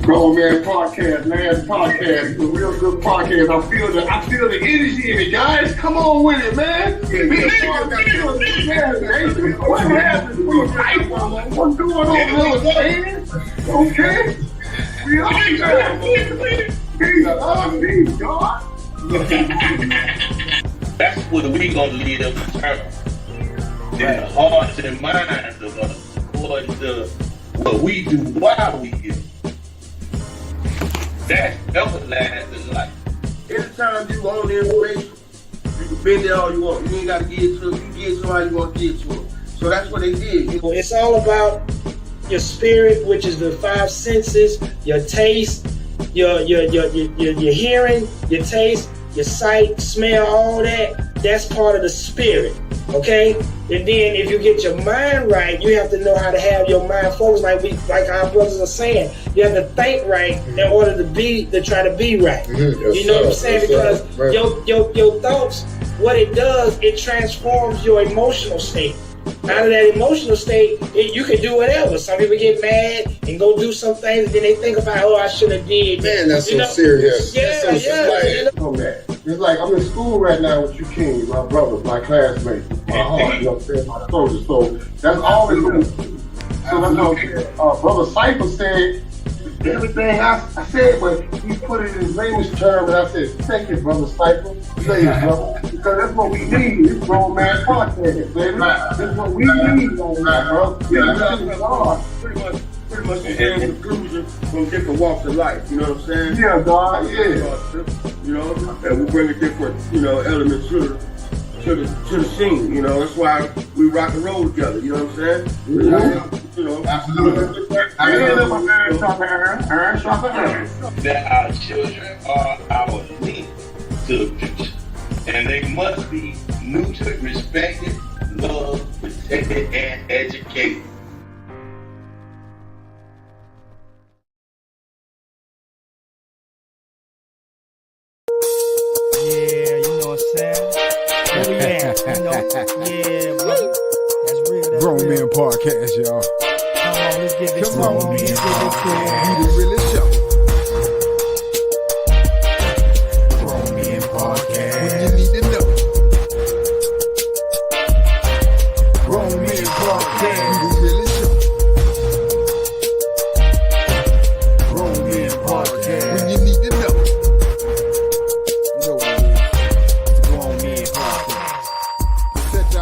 Grown Man Podcast, last podcast. It's a real good podcast. I feel the energy in it, guys. Come on with it, man. What happened? What's going on, little man? Okay. We all good. Peace, God. That's what we gonna lead up eternal. In the hearts and minds of us, according to what we do while we give. That's everlasting life. Anytime you want the information, you can bend it all you want. You ain't got to get it to them. You get it to how you want to get it to them. So that's what they did. It's all about your spirit, which is the five senses, your taste, your hearing, your taste, your sight, smell, all that. That's part of the spirit. Okay? And then if you get your mind right, you have to know how to have your mind focused, like our brothers are saying. You have to think right in order to try to be right. You know what I'm saying? Because your thoughts, what it does, it transforms your emotional state. Out of that emotional state, you can do whatever. Some people get mad and go do some things, and then they think about, oh, I should have did. Man, that's so serious. Yeah. It's like I'm in school right now with you, King, my brothers, my classmates, my heart, you know what I'm saying, my soldiers. So that's always been. So that's what I'm saying. Brother Cypher said everything I said, but he put it in his layman's term, and I said, thank you, Brother Cypher. Say it, brother. Because that's what we need. This Grown Man Podcast, baby. That's what we need, bro. Yeah, pretty much the conclusion from different walks of life, you know what I'm saying? Yeah, God, yeah. You know, and we bring a different, element to the scene, you know. That's why we rock and roll together, you know what I'm saying? Mm-hmm. You know, absolutely. That our children are our link to the future. And they must be nurtured, respected, loved, protected, and educated. Yeah, you know what I'm saying? Where we at? Yeah, bro. That's real. Grown Man Podcast, y'all. Come on, let's get this going. Be the realest show. Grown Man Podcast. When you need to know. Grown Man Podcast. Be the realest show. Grown Man Podcast. When you need to know.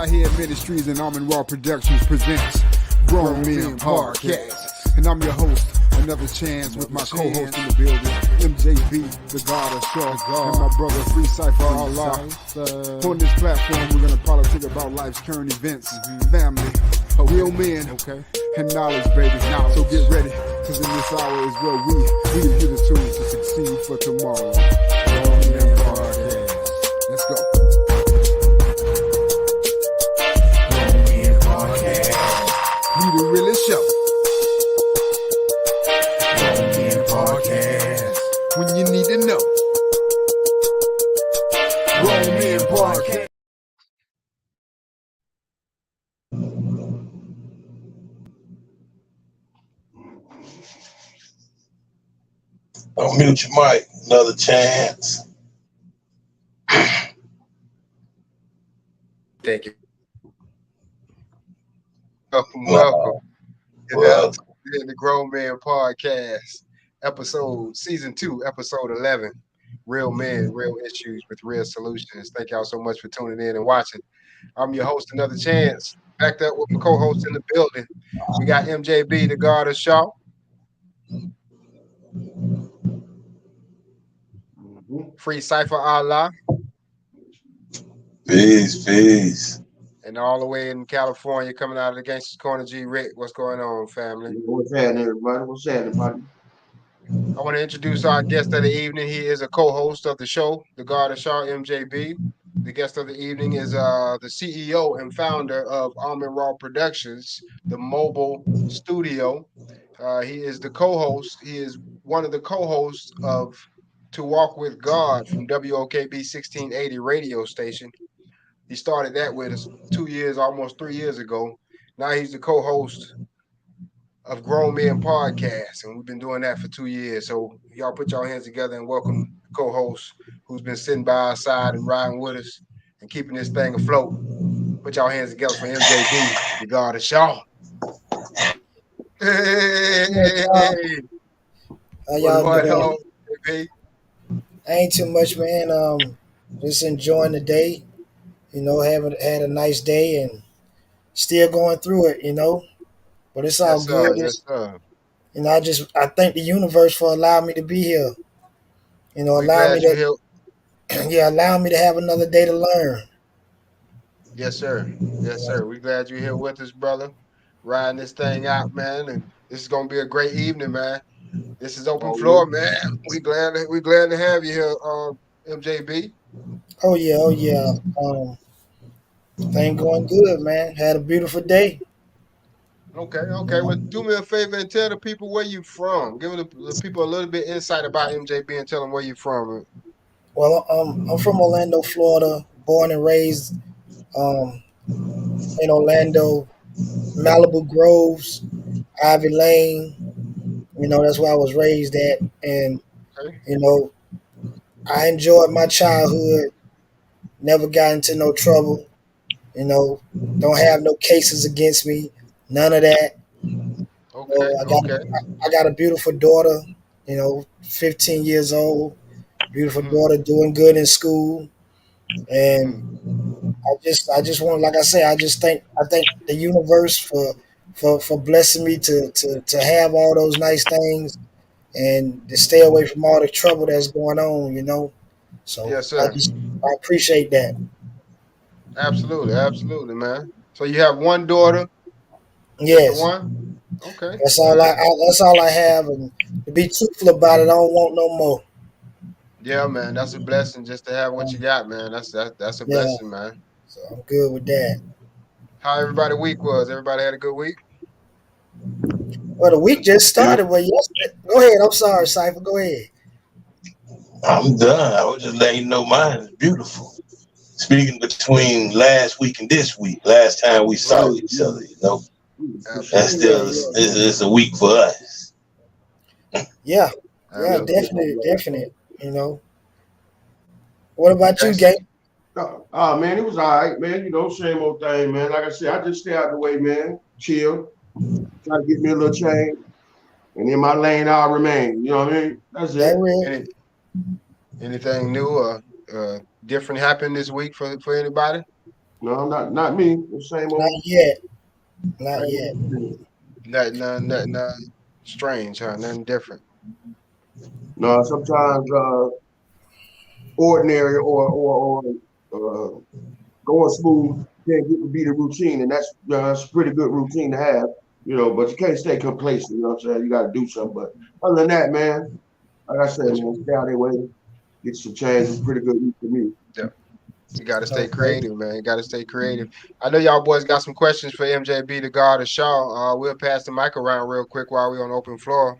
Here Ministries and Almond Raw Productions presents Grown Men Podcast. And I'm your host, Another Chance, with my co-host in the building, MJB The Godausar, and my brother Free Cypher Allah. On this platform, we're going to politic about life's current events, family, real men, and knowledge, baby. So get ready, because in this hour is where we give you the tools to succeed for tomorrow. Grown Men Podcast. Let's go. Be the realest show. Grown Men Podcast. When you need to know. Grown Men Podcast. Unmute your mic. Another chance. Thank you. Welcome. In the Grown Man Podcast, Season 2, Episode 11. Real men, real issues with real solutions. Thank y'all so much for tuning in and watching. I'm your host, Another Chance. Backed up with my co-host in the building. We got MJB The Godausar. Free Cypher Allah. Peace. And all the way in California, coming out of the Gangsters Corner, G. Rick. What's going on, family? What's happening, everybody? What's happening, buddy? I want to introduce our guest of the evening. He is a co-host of the show, The Godausar, MJB. The guest of the evening is the CEO and founder of Almond Raw Productions, the mobile studio. He is the co-host. He is one of the co-hosts of To Walk With God from WOKB 1680 radio station. He started that with us 2 years, almost 3 years ago. Now he's the co-host of Grown Men Podcast, and we've been doing that for 2 years. So y'all put your hands together and welcome the co-host who's been sitting by our side and riding with us and keeping this thing afloat. Put y'all hands together for MJB, the Godausar. Hey, How y'all what doing? on, MJB? Ain't too much, man. Just enjoying the day. Having had a nice day and still going through it. But it's all Yes, sir. good. Yes, sir. I thank the universe for allowing me to be here. We Allow me glad you to here. allow me to have another day to learn. Yes, sir. Yes, sir. We glad you're here with us, brother. Riding this thing out, man. And this is gonna be a great evening, man. This is open Oh, floor, man. We glad to have you here, MJB. Oh yeah, oh yeah. Thing going good, man. Had a beautiful day. Okay, okay. Well, do me a favor and tell the people where you from. Give the people a little bit insight about MJB and tell them where you from. Well, I'm from Orlando, Florida. Born and raised um, in Orlando, Malibu Groves, Ivy Lane. That's where I was raised at, and Okay. you know, I enjoyed my childhood. Never got into no trouble. Don't have no cases against me. None of that. Okay. I got Okay. I got a beautiful daughter. 15 years old. Beautiful Mm-hmm. daughter, doing good in school, and Mm-hmm. I just want, like I say, I thank the universe for blessing me to have all those nice things and to stay away from all the trouble that's going on. So Yes, sir. I appreciate that. Absolutely. Absolutely, man. So you have one daughter, just the Yes, one? Okay. that's all I have, and to be truthful about it, I don't want no more. Yeah, man. That's a blessing just to have what you got, man. That's a Yeah, blessing, man. so I'm good with that. How everybody week was? Everybody had a good week? Well, the week just started. Beautiful. Well, yesterday. Go ahead. I'm sorry, Cypher. Go ahead. I'm done. I was just letting you know mine is beautiful. Speaking between last week and this week, last time we saw Right. each other, that's Absolutely. still Yeah, it's a week for us. yeah, yeah. Absolutely. Definite, definite. You know. What about you, Okay. Gay? Man, it was all right, man. Same old thing, man. Like I said, I just stay out the way, man. Chill. Try to get me a little change. And in my lane, I'll remain. You know what I mean? That's That it. real? Any, anything new or different happened this week for anybody? No, not me. The same Not old, yet. Not same yet. old thing. Nothing strange, huh? Nothing different. No, sometimes ordinary or uh, going smooth can't get to be the routine, and that's a pretty good routine to have. But you can't stay complacent. You know what I'm saying? You got to do something. But other than that, man, like I said, man, stay out their way, get some change. It's a pretty good week for me. Yeah. You got to stay Okay. creative, man. You got to stay creative. I know y'all boys got some questions for MJB, the Godausar. We'll pass the mic around real quick while we're on open floor.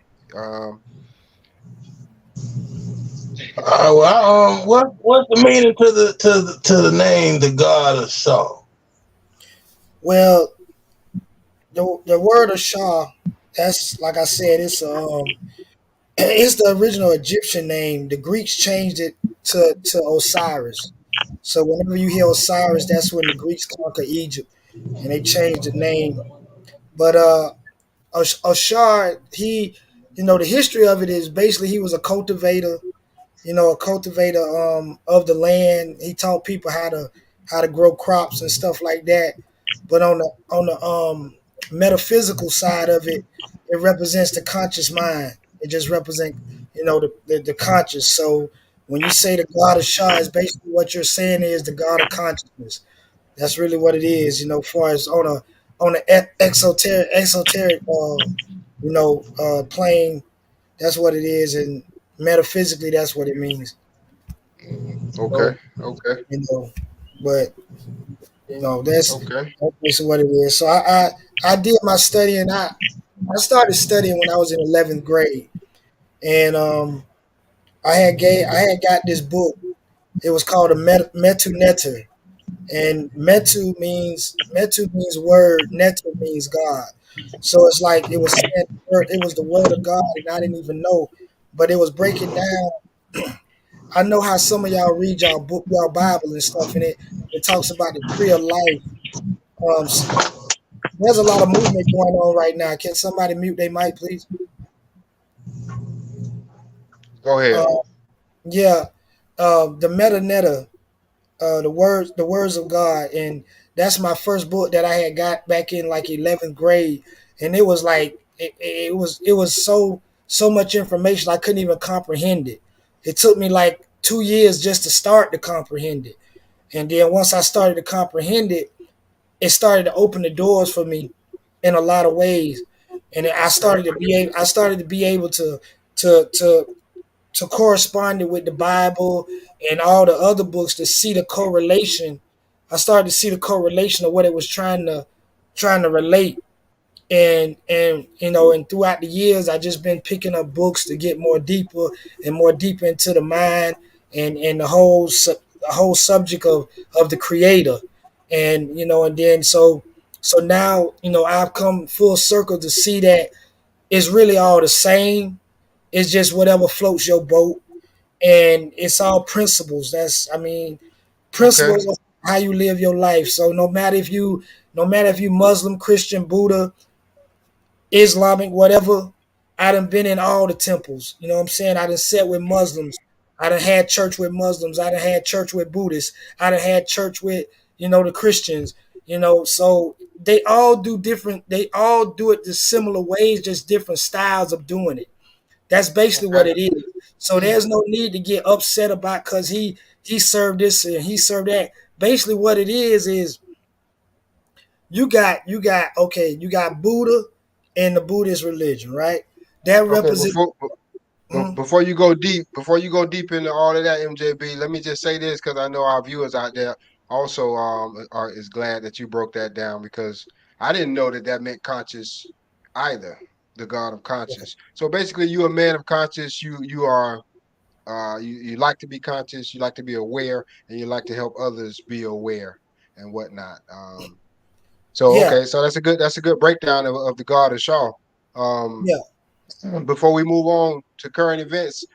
What's the meaning to the name the God of Saul? Well, the word of Shah, that's like I said, it's the original Egyptian name. The Greeks changed it to Osiris. So whenever you hear Osiris, that's when the Greeks conquered Egypt, and they changed the name. But Ashar, the history of it is basically he was a cultivator, of the land. He taught people how to grow crops and stuff like that. But on the metaphysical side of it, it represents the conscious mind. It just represents the conscious. So when you say the God of Shah, is basically what you're saying is the God of consciousness. That's really what it is. As far as on a exoteric plane, that's what it is, and metaphysically, that's what it means. Okay. So Okay. you know, but Okay. that's basically what it is. So I did my studying. I started studying when I was in 11th grade, and I had got this book. It was called a Metu Neter, and Metu means word, Neter means God. So it's like it was saying it was the word of God, and I didn't even know, but it was breaking down. I know how some of y'all read y'all book, y'all Bible and stuff, and it talks about the tree of life. There's a lot of movement going on right now. Can somebody mute their mic, please? Go ahead. Uh, yeah, the metanetta, the words of God, and that's my first book that I had got back in like 11th grade, and it was like it was so much information I couldn't even comprehend it. It took me like 2 years just to start to comprehend it, and then once I started to comprehend it, it started to open the doors for me in a lot of ways, and I started to be able to to to correspond it with the Bible and all the other books to see the correlation. I started to see the correlation of what it was trying to relate. And and throughout the years I just been picking up books to get more deeper and more deeper into the mind and the whole subject of the creator. And and then so now I've come full circle to see that it's really all the same. It's just whatever floats your boat, and it's all principles. Okay. Principles of how you live your life. So no matter if you Muslim, Christian, Buddha, Islamic, whatever, I done been in all the temples. You know what I'm saying? I done sat with Muslims. I done had church with Muslims. I done had church with Buddhists. I done had church with the Christians. So they all do different. They all do it the similar ways, just different styles of doing it. That's basically what Okay. it is. So there's no need to get upset about because he served this and he served that. Basically, what it is you got Buddha and the Buddhist religion, right? That Okay. represents. Mhm. Before you go deep into all of that, MJB, let me just say this because I know our viewers out there also are is glad that you broke that down because I didn't know that that meant conscious either, the God of conscious. So basically, you're a man of conscious. You are you like to be conscious, you like to be aware, and you like to help others be aware and whatnot. So Yeah, okay, so that's a good breakdown of the God of Shaw. Um, yeah. before we move on to current events,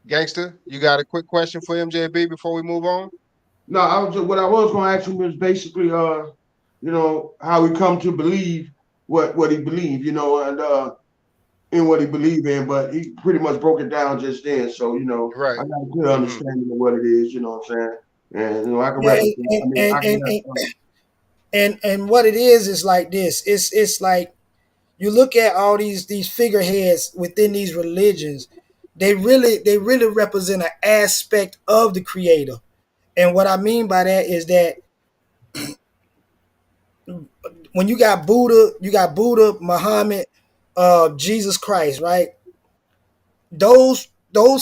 Gangster, you got a quick question for MJB before we move on? No, what I was going to ask him was basically, how he come to believe what he believed, and in what he believed in. But he pretty much broke it down just then. So I Right. got a clear Hmm. understanding of what it is. You know what I'm saying? And I can Yeah, rap. and I mean, and I can and, rap. and, and what it is like this. It's like you look at all these figureheads within these religions. They really represent an aspect of the creator. And what I mean by that is that when you got Buddha, Muhammad, Jesus Christ, right? Those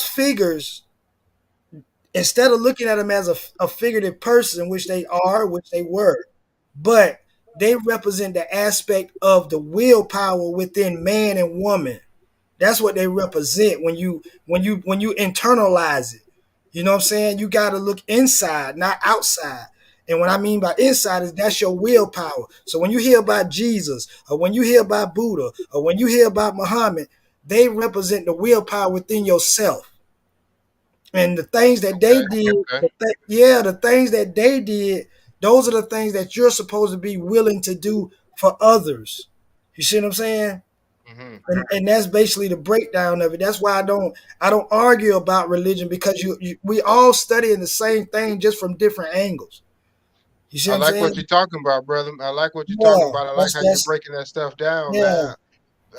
figures, instead of looking at them as a figurative person, which they are, which they were, but they represent the aspect of the willpower within man and woman. That's what they represent when you internalize it. You know what I'm saying? You got to look inside, not outside. And what I mean by inside is that's your willpower. So when you hear about Jesus, or when you hear about Buddha, or when you hear about Muhammad, they represent the willpower within yourself. And the things that they did, Okay. the things that they did, those are the things that you're supposed to be willing to do for others. You see what I'm saying? Hmm. And that's basically the breakdown of it. That's why I don't argue about religion because we all studying the same thing just from different angles. You see I what I'm like what saying? you're talking about, brother. I like what you're talking Yeah, about. I like that's how you're that's breaking that stuff down, yeah, man.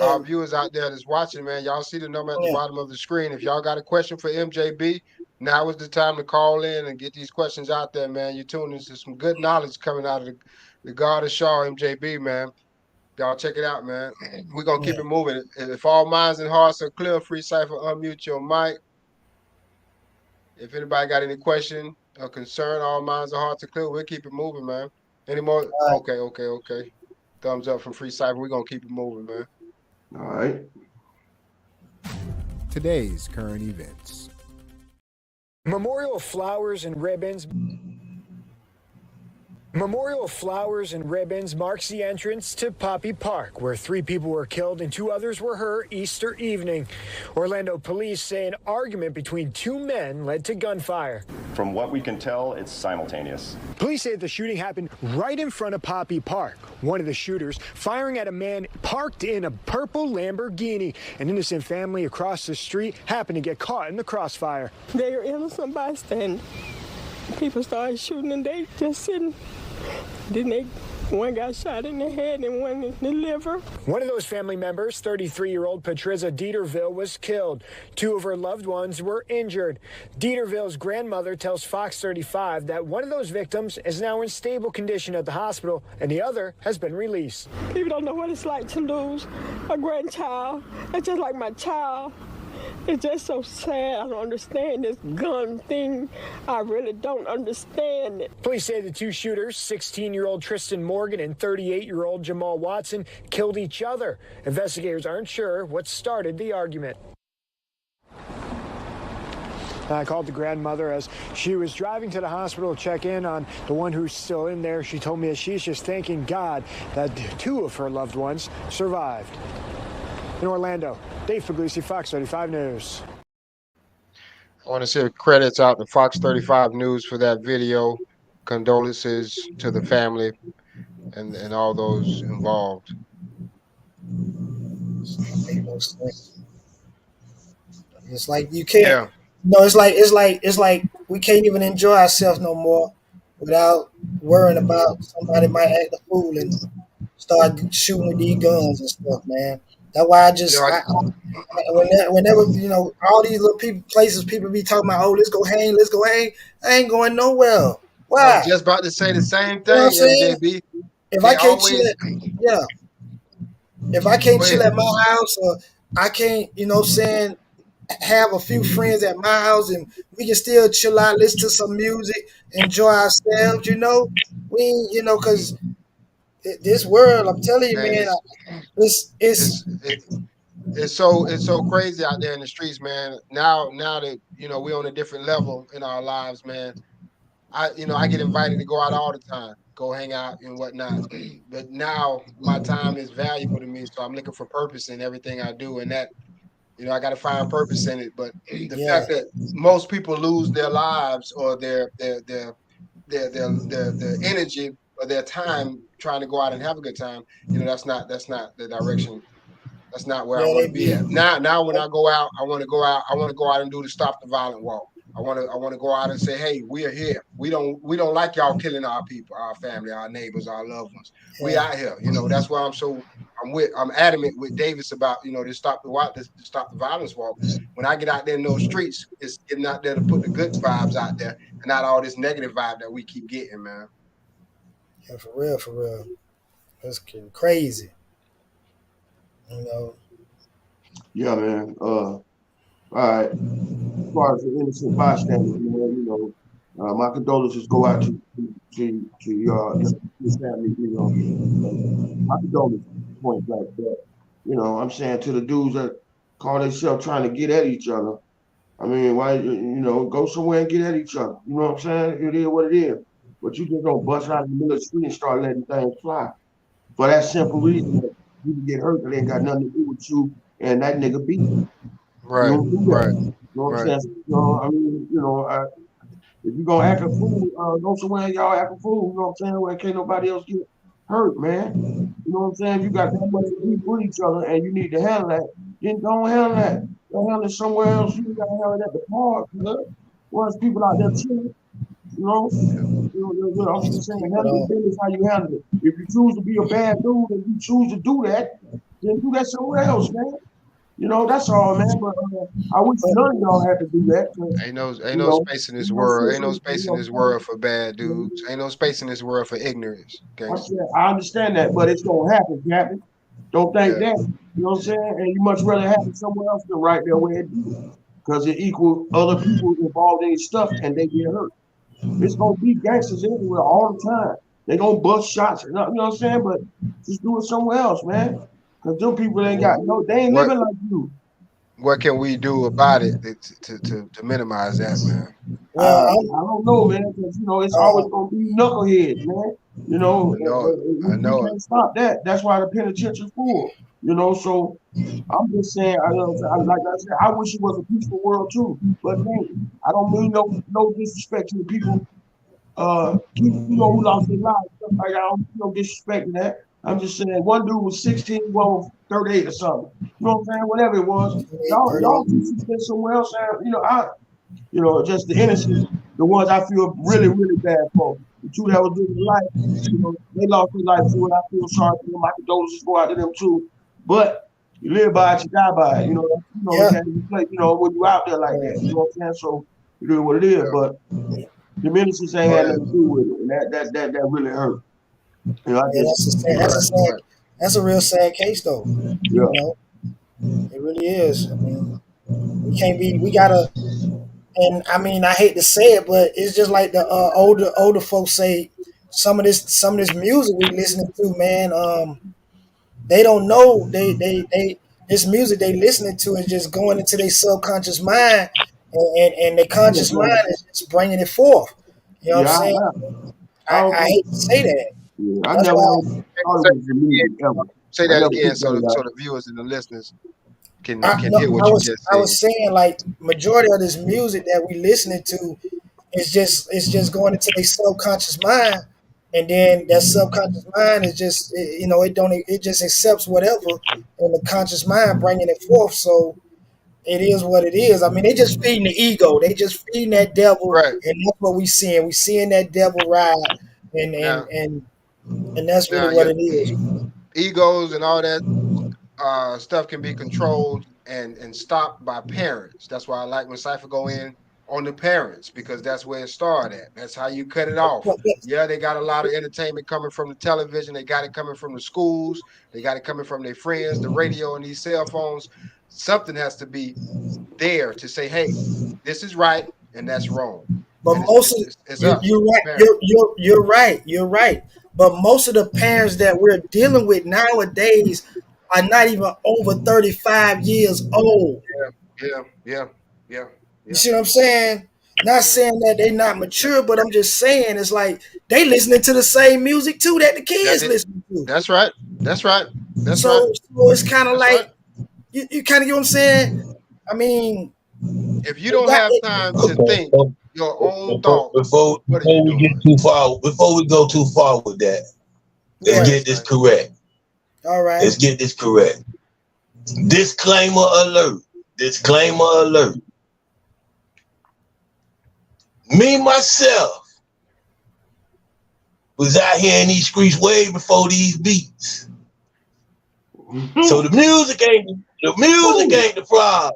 Our and viewers out there that's watching, man, y'all see the number at the yeah, bottom of the screen. If y'all got a question for MJB, now is the time to call in and get these questions out there, man. You're tuning into some good knowledge coming out of the God of Shaw, MJB, man. Y'all check it out, man. We're gonna keep yeah. it moving. If all minds and hearts are clear, free cipher, unmute your mic. If anybody got any question or concern, all minds and hearts are clear. We'll keep it moving, man. Any more? All right. Okay, okay, okay. Thumbs up from free cipher. We're gonna keep it moving, man. All right. Today's current events. Memorial flowers and ribbons. Memorial flowers and ribbons marks the entrance to Poppy Park, where 3 people were killed and 2 others were hurt Easter evening. Orlando police say an argument between 2 men led to gunfire. From what we can tell, it's simultaneous. Police say the shooting happened right in front of Poppy Park. One of the shooters firing at a man parked in a purple Lamborghini. An innocent family across the street happened to get caught in the crossfire. They are innocent bystanders. People started shooting and they just sitting. Then one got shot in the head and one in the liver. One of those family members, 33-year-old Patricia Dieterville, was killed. 2 of her loved ones were injured. Dieterville's grandmother tells Fox 35 that one of those victims is now in stable condition at the hospital and the other has been released. People don't know what it's like to lose a grandchild. It's just like my child. It's just so sad. I don't understand this gun thing. I really don't understand it. Police say the 2 shooters, 16-year-old Tristan Morgan and 38-year-old Jamal Watson, killed each other. Investigators aren't sure what started the argument. I called the grandmother as she was driving to the hospital to check in on the one who's still in there. She told me that she's just thanking God that 2 of her loved ones survived. In Orlando, Dave Puglisi, Fox 35 News. I want to say credits out to Fox 35 News for that video. Condolences to the family and all those involved. It's like you can't. Yeah. No, it's like we can't even enjoy ourselves no more without worrying about somebody might act a fool and start shooting with these guns and stuff, man. That's why I just, whenever, all these little places people be talking about, oh, let's go hang. I ain't going nowhere. Why? I was just about to say the same thing, MJB. If I can't chill at my house, or I can't, have a few friends at my house and we can still chill out, listen to some music, enjoy ourselves, we ain't, because this world, I'm telling you, man, it's so crazy out there in the streets, man. Now that we're on a different level in our lives, man. I get invited to go out all the time, go hang out and whatnot. But now my time is valuable to me, so I'm looking for purpose in everything I do, and that I got to find purpose in it. But the fact that most people lose their lives or their energy or their time trying to go out and have a good time, that's not the direction. That's not where I want to be at. Now when I go out, I want to go out and do the Stop the Violent walk. I want to go out and say, hey, we are here. We don't like y'all killing our people, our family, our neighbors, our loved ones. We out here. That's why I'm adamant with Davis about, to stop the violence walk. When I get out there in those streets, it's getting out there to put the good vibes out there and not all this negative vibe that we keep getting, man. Yeah, for real. That's crazy. Yeah, man. All right. As far as the innocent bystanders, man, my condolences go out to your family. My condolences, point like that. I'm saying to the dudes that call themselves trying to get at each other. I mean, why go somewhere and get at each other? You know what I'm saying? It is what it is. But you just don't bust out in the middle of the street and start letting things fly. For that simple reason that you can get hurt, that ain't got nothing to do with you and that nigga beat you. Right. You know what I'm saying? If you gonna act a fool, go somewhere and y'all act a fool, you know what I'm saying? Where can't nobody else get hurt, man. You know what I'm saying? You got that much to with each other and you need to handle that. Then don't handle that. Don't handle it somewhere else. You gotta handle it at the park. Once people out there chilling. I'm just saying, handle the business how you handle it. If you choose to be a bad dude and you choose to do that, then do that somewhere else, man. That's all, man. But I wish none of y'all had to do that. Ain't no space in this world. Ain't no space in this world for bad dudes. Ain't no space in this world for ignorance. I understand that, but it's gonna happen, Captain. Don't think that. You know what I'm saying? And you much rather have it somewhere else than right there where it is. Because it equals other people involved in stuff and they get hurt. It's gonna be gangsters everywhere all the time. They gonna bust shots, you know what I'm saying? But just do it somewhere else, man. Cause them people ain't got they ain't living like you. what can we do about it to minimize that, man? Well, I don't know, man, because it's always gonna be knuckleheads, man. I know We it. can't stop that. That's why the penitentiary's full. So I'm just saying, like I said, I wish it was a peaceful world too. But man, I don't mean no disrespect to the people, who lost their lives. Stuff like that. I don't mean no disrespect to that. I'm just saying, one dude was 16, one was 38 or something. You know what I'm saying? Whatever it was, y'all should been somewhere else. Just the innocent, the ones I feel really, really bad for. The two that was living life, they lost their life too, and I feel sorry for them. My condolences go out to them too. But you live by it, you die by it. You can't replace, when you out there like that. You know what I'm saying? So it is what it is. But the innocence ain't had nothing to do with it, and that really hurt. That's a real sad case though. Yeah. It really is. I mean, we gotta. And I mean, I hate to say it, but it's just like the older folks say. Some of this music we listening to, man. They don't know this music they listening to is just going into their subconscious mind, and their conscious mind is just bringing it forth. You know what I'm saying? I hate to say that. Yeah, I never say that again, so the viewers and the listeners can hear what you just said. I was saying, like, majority of this music that we listening to is just going into their subconscious mind, and then that subconscious mind is just it just accepts whatever, and the conscious mind bringing it forth. So it is what it is. I mean, they just feeding the ego. They just feeding that devil, right? And that's what we seeing. We seeing that devil ride, and that's really what it is. Egos and all that stuff can be controlled and stopped by parents. That's why I like when Cypher go in on the parents, because that's where it started at. That's how you cut it off. Yeah, they got a lot of entertainment coming from the television. They got it coming from the schools. They got it coming from their friends, the radio, and these cell phones. Something has to be there to say, hey, this is right and that's wrong. But you're right. But most of the parents that we're dealing with nowadays are not even over 35 years old. Yeah. You see what I'm saying? Not saying that they're not mature, but I'm just saying it's like they listening to the same music too that the kids listen to. That's right. So it's kind of like you kind of get what I'm saying. I mean, if you don't have time to think your own thoughts before we get too far, before we go too far with that, let's get this correct. All right. Let's get this correct. Disclaimer alert. Disclaimer alert. Me, myself, was out here in these streets way before these beats. So the music ain't the problem.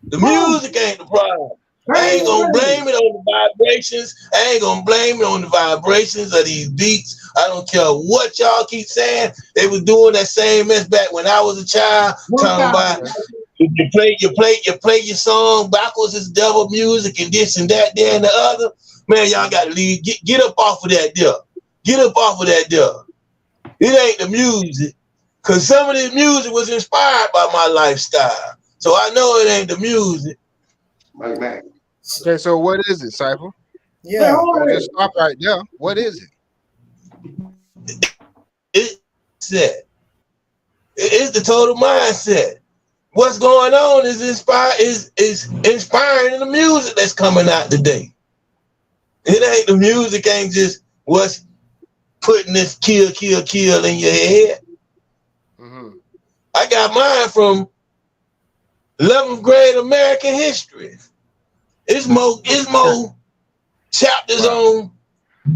The music ain't the problem. I ain't gonna blame it on the vibrations. I ain't gonna blame it on the vibrations of these beats. I don't care what y'all keep saying. They was doing that same mess back when I was a child. Talking about you play your song backwards, it's devil music and this and that, there and the other. Man, y'all gotta leave. Get up off of that there. Get up off of that there. It ain't the music. Cause some of this music was inspired by my lifestyle. So I know it ain't the music. Okay, so what is it, Cypher? Yeah. Just stop right there. What is it? It's the total mindset. What's going on is inspiring the music that's coming out today. It ain't the music, ain't just what's putting this kill in your head. Mm-hmm. I got mine from 11th grade American history. It's more chapters on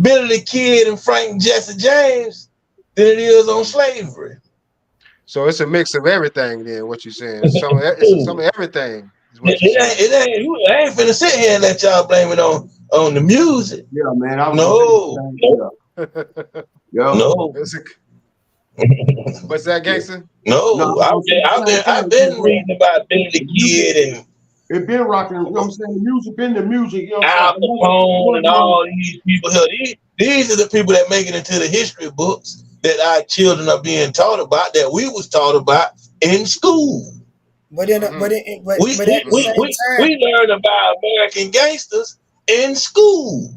Billy the Kid and Frank Jesse James than it is on slavery. So it's a mix of everything then, what you're saying. Some of everything is what you're saying. I ain't finna sit here and let y'all blame it on the music. Yeah, man. No. What's that, gangster? No, I've been reading about Billy the Kid and it been rocking. You know what I'm saying? The music been the music. You know what Al Capone and all these people here. These are the people that make it into the history books that our children are being taught about, that we was taught about in school. But at the same time, we learned about American gangsters in school.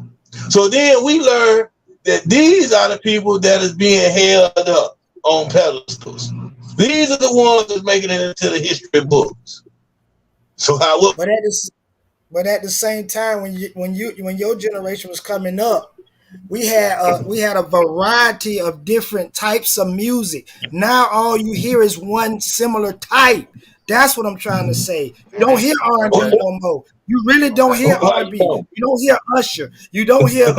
So then we learned that these are the people that is being held up on pedestals. These are the ones that's making it into the history books. So but at the same time, when your generation was coming up, we had a variety of different types of music. Now all you hear is one similar type. That's what I'm trying to say. You don't hear R&B no more. You really don't hear R&B. You don't hear Usher. You don't hear you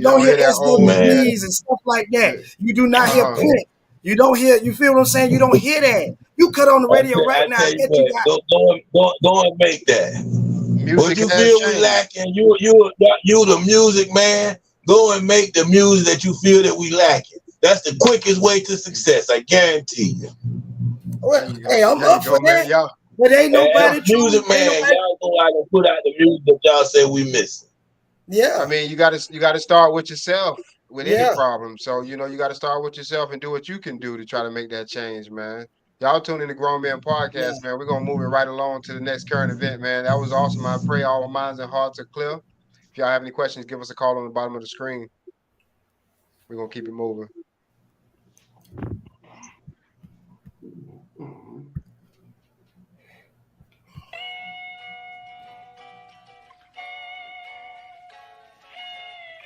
don't hear SWBs and stuff like that. You do not hear Prince. You don't hear. You feel what I'm saying? You don't hear that. You cut on the radio right now. Go and make that. What you feel we lacking? You the music man. Go and make the music that you feel that we lacking. That's the quickest way to success. I guarantee you. Well, hey, I'm up for that. Y'all. But ain't nobody music man. Y'all go out and put out the music that y'all say we missing. Yeah. I mean, you got to start with yourself with any problem. So you got to start with yourself and do what you can do to try to make that change, man. Y'all tune in to Grown Man Podcast, man. We're gonna move it right along to the next current event, man. That was awesome. I pray all minds and hearts are clear. If y'all have any questions, give us a call on the bottom of the screen. We're gonna keep it moving.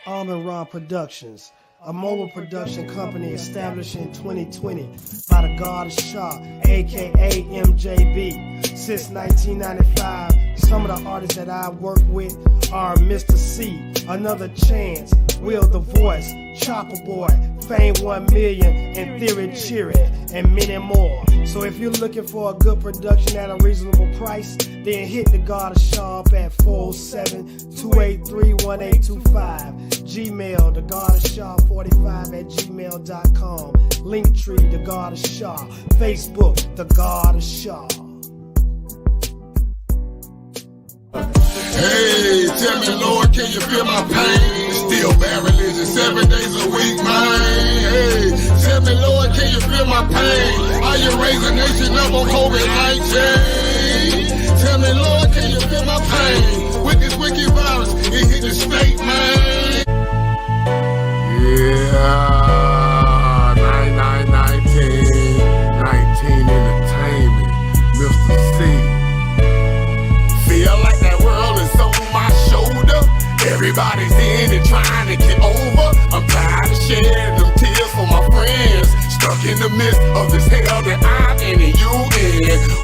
Almond Raw Productions, a mobile production company established in 2020 by the Godausar, aka MJB. Since 1995, some of the artists that I've worked with are Mr. C, Another Chance, Will the Voice, Chopper Boy, Fame 1 Million, and Theory Cheery, and many more. So if you're looking for a good production at a reasonable price, then hit the Godausar up at 407-283-1825. Gmail, the Godausar45@gmail.com. Linktree, the Godausar. Facebook, the Godausar. Hey, tell me, Lord, can you feel my pain? Still bear religion 7 days a week, man. Hey, tell me, Lord, can you feel my pain? Are you raising a nation up on COVID-19? Tell me, Lord, can you feel my pain? With this wicked virus, it hit the state, man. Yeah, 19 Entertainment, Mr. C. Feel like that world is on my shoulder. Everybody's in it trying to get over. I'm tired of shedding them tears for my friends. Stuck in the midst of this hell that I'm in and you in.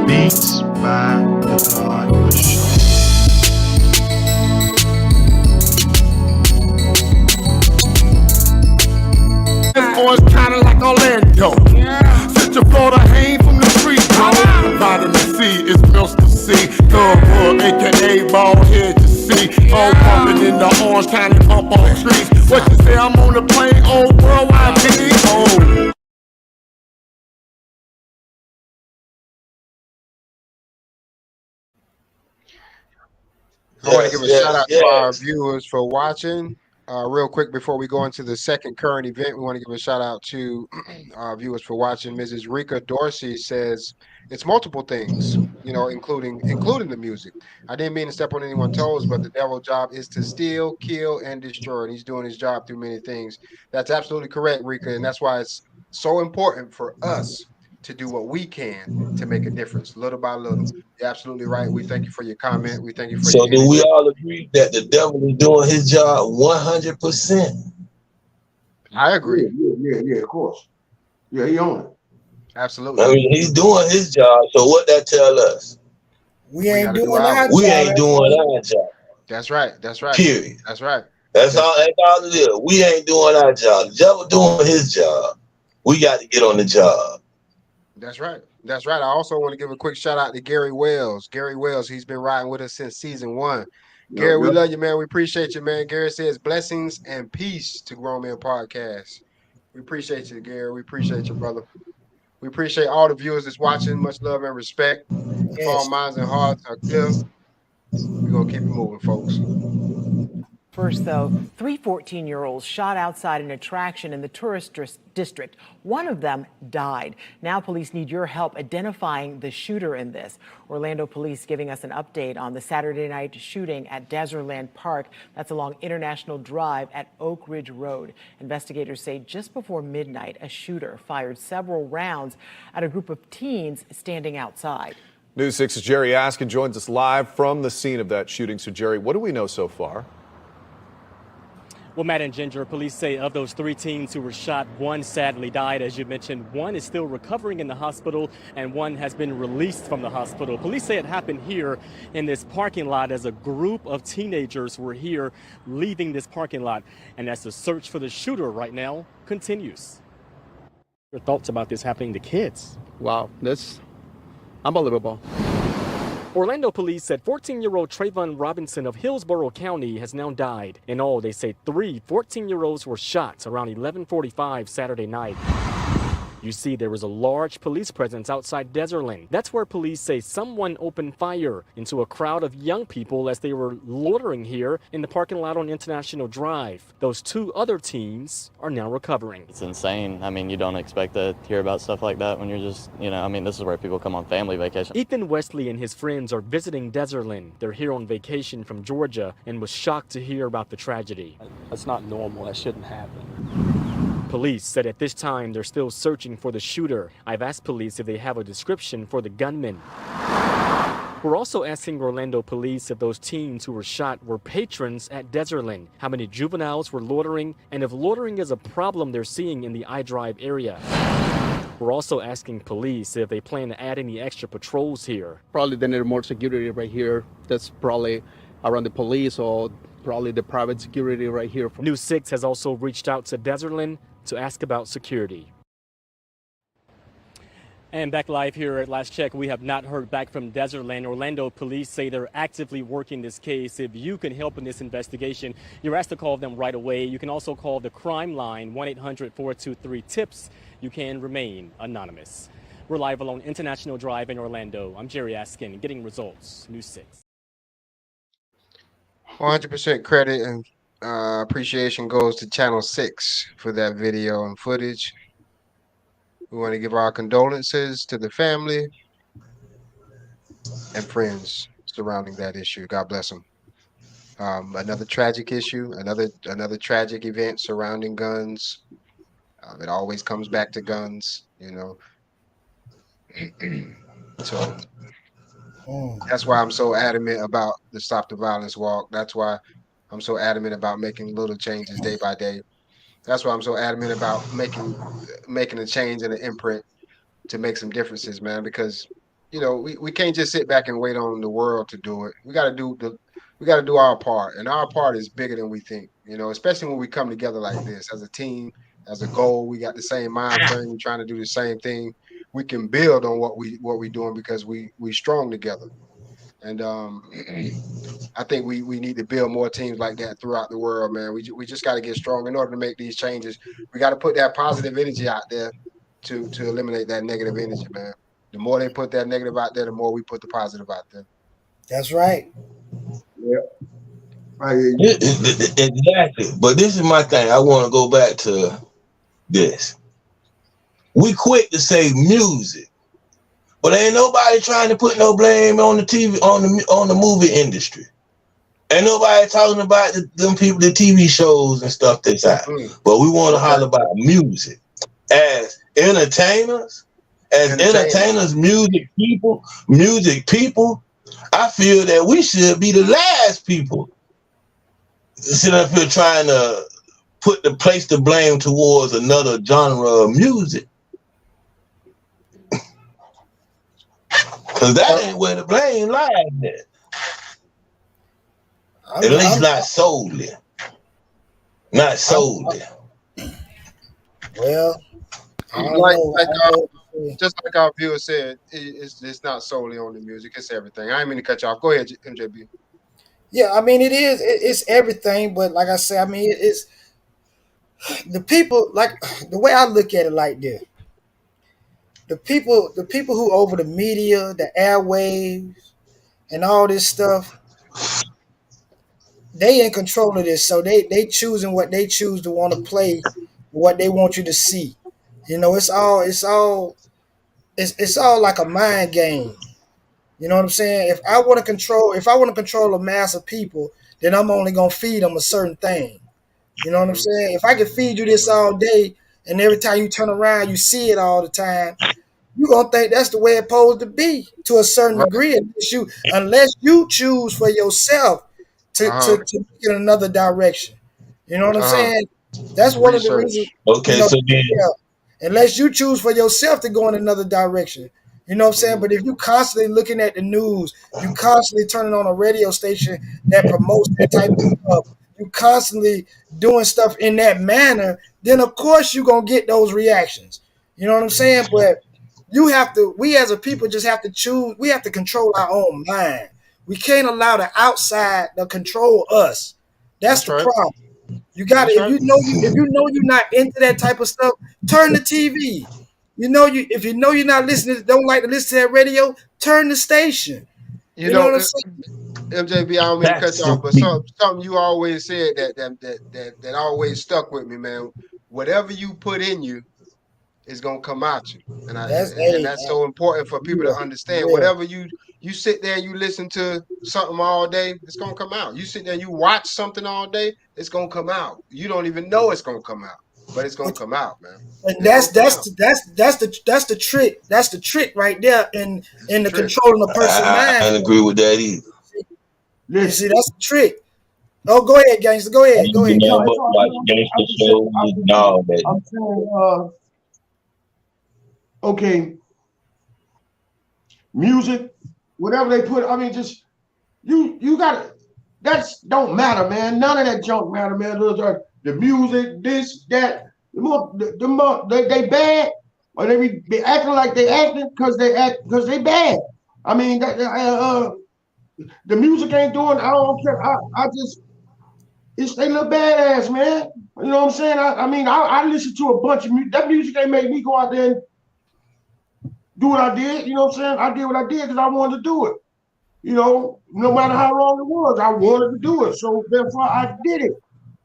Beats by the Godausar. It's kinda like Orlando. Central Florida, hang from the street, bro. Vitamin C is Mr. C. Thugwood, aka bald head to see. All pumping in the Orange County pump on the streets. What you say, I'm on the plane, old worldwide TV? Oh. I want to give a shout out to our viewers for watching. Real quick before we go into the second current event, we want to give a shout out to our viewers for watching. Mrs. Rika Dorsey says it's multiple things, including the music. I didn't mean to step on anyone's toes, but the devil's job is to steal, kill, and destroy. And he's doing his job through many things. That's absolutely correct, Rika, and that's why it's so important for us to do what we can to make a difference, little by little. You're absolutely right. We thank you for your comment. We thank you for your do we all agree that the devil is doing his job 100%? I agree. Yeah, of course. Yeah, he on it. Absolutely. I mean, he's doing his job. So what that tell us? We ain't doing our job. We ain't doing our job. That's right. That's right. Period. That's right. That's all it is. We ain't doing our job. The devil doing his job. We got to get on the job. That's right. That's right. I also want to give a quick shout out to Gary Wells. Gary Wells, he's been riding with us since season 1. Gary, we love you, man. We appreciate you, man. Gary says blessings and peace to Grown Man Podcast. We appreciate you, Gary. We appreciate you, brother. We appreciate all the viewers that's watching. Much love and respect. Yes. All minds and hearts are clear. We're gonna keep it moving, folks. First, though, three 14-year-olds shot outside an attraction in the tourist district. One of them died. Now police need your help identifying the shooter in this. Orlando police giving us an update on the Saturday night shooting at Desertland Park. That's along International Drive at Oak Ridge Road. Investigators say just before midnight, a shooter fired several rounds at a group of teens standing outside. News 6's Jerry Askin joins us live from the scene of that shooting. So, Jerry, what do we know so far? Well, Matt and Ginger, police say of those three teens who were shot, one sadly died, as you mentioned. One is still recovering in the hospital, and one has been released from the hospital. Police say it happened here in this parking lot as a group of teenagers were here leaving this parking lot. And as the search for the shooter right now continues. Your thoughts about this happening to kids? Wow, that's unbelievable. Orlando police said 14-year-old Trayvon Robinson of Hillsborough County has now died. In all, they say three 14-year-olds were shot around 11:45 Saturday night. You see, there was a large police presence outside Desertland. That's where police say someone opened fire into a crowd of young people as they were loitering here in the parking lot on International Drive. Those two other teens are now recovering. It's insane. I mean, you don't expect to hear about stuff like that when you're just, I mean, this is where people come on family vacation. Ethan Wesley and his friends are visiting Desertland. They're here on vacation from Georgia and was shocked to hear about the tragedy. That's not normal. That shouldn't happen. Police said at this time they're still searching for the shooter. I've asked police if they have a description for the gunman. We're also asking Orlando police if those teens who were shot were patrons at Desertland, how many juveniles were loitering, and if loitering is a problem they're seeing in the iDrive area. We're also asking police if they plan to add any extra patrols here. Probably they need more security right here. That's probably around the police or probably the private security right here. News 6 has also reached out to Desertland to ask about security. And back live here at Last Check, we have not heard back from Desertland. Orlando police say they're actively working this case. If you can help in this investigation, you're asked to call them right away. You can also call the crime line, 1-800-423-TIPS. You can remain anonymous. We're live along International Drive in Orlando. I'm Jerry Askin, getting results, News 6. 100% credit and appreciation goes to Channel 6 for that video and footage. We want to give our condolences to the family and friends surrounding that issue. God bless them. Another tragic issue, another tragic event surrounding guns. It always comes back to guns, So that's why I'm so adamant about the Stop the Violence walk. That's why I'm so adamant about making little changes day by day. That's why I'm so adamant about making a change and an imprint to make some differences, man. Because we can't just sit back and wait on the world to do it. We got to do our part, and our part is bigger than we think. Especially when we come together like this as a team, as a goal. We got the same mind frame, trying to do the same thing. We can build on what we're doing because we strong together. And I think we need to build more teams like that throughout the world, man. We just got to get strong in order to make these changes. We got to put that positive energy out there to eliminate that negative energy, man. The more they put that negative out there, the more we put the positive out there. That's right. Yeah. Exactly. But this is my thing. I want to go back to this. We quick to say music. But ain't nobody trying to put no blame on the TV, on the movie industry. Ain't nobody talking about them people, the TV shows and stuff that's out. But we want to holler about music. As entertainers, music people, I feel that we should be the last people sit up here trying to place the blame towards another genre of music. Because that ain't where the blame lies at. At least not solely. Not solely. Well, just like our viewer said, it's not solely on the music, it's everything. I didn't mean to cut you off. Go ahead, MJB. Yeah, I mean, it's everything, but like I said, I mean, it's the people, like the way I look at it like this. The people who over the media, the airwaves, and all this stuff, they in control of this, so they choosing what they choose to want to play, what they want you to see. You know, it's all like a mind game. You know what I'm saying? If I want to control a mass of people, then I'm only gonna feed them a certain thing. You know what I'm saying? If I can feed you this all day, and every time you turn around, you see it all the time, you're gonna think that's the way it's supposed to be to a certain degree, unless you choose for yourself to take it in another direction. You know what I'm saying? That's one of the reasons. Okay, so then Unless you choose for yourself to go in another direction. You know what I'm saying? But if you constantly looking at the news, you constantly turning on a radio station that promotes that type of stuff, you constantly doing stuff in that manner, then of course you're gonna get those reactions. You know what I'm saying? But we as a people just have to choose, we have to control our own mind. We can't allow the outside to control us. That's the problem. You got to, if you know you're not into that type of stuff, turn the TV. If you know you're not listening, don't like to listen to that radio, turn the station. You know know, what I'm saying? MJB, I don't mean to cut you off, but something you always said that always stuck with me, man. Whatever you put in you is gonna come out you, and that's so important for people to understand. Whatever you sit there and you listen to something all day, it's gonna come out. You sit there and you watch something all day, it's gonna come out. You don't even know it's gonna come out, but it's gonna come out, man. And that's the trick. That's the trick right there in the controlling the person's mind. I don't agree with that either. You see, that's the trick. Oh, go ahead, gangster. Go ahead. Go ahead. I'm saying, okay, music, whatever they put. I mean, just you got to. That's don't matter, man. None of that junk matter, man. Those are the music, this, that. They bad, or they be acting like they acting because they bad. I mean, the music ain't doing. I don't care. They look badass, man. You know what I'm saying? I listen to a bunch of music. That music ain't made me go out there and do what I did. You know what I'm saying? I did what I did because I wanted to do it. You know, no matter how long it was, I wanted to do it. So therefore, I did it.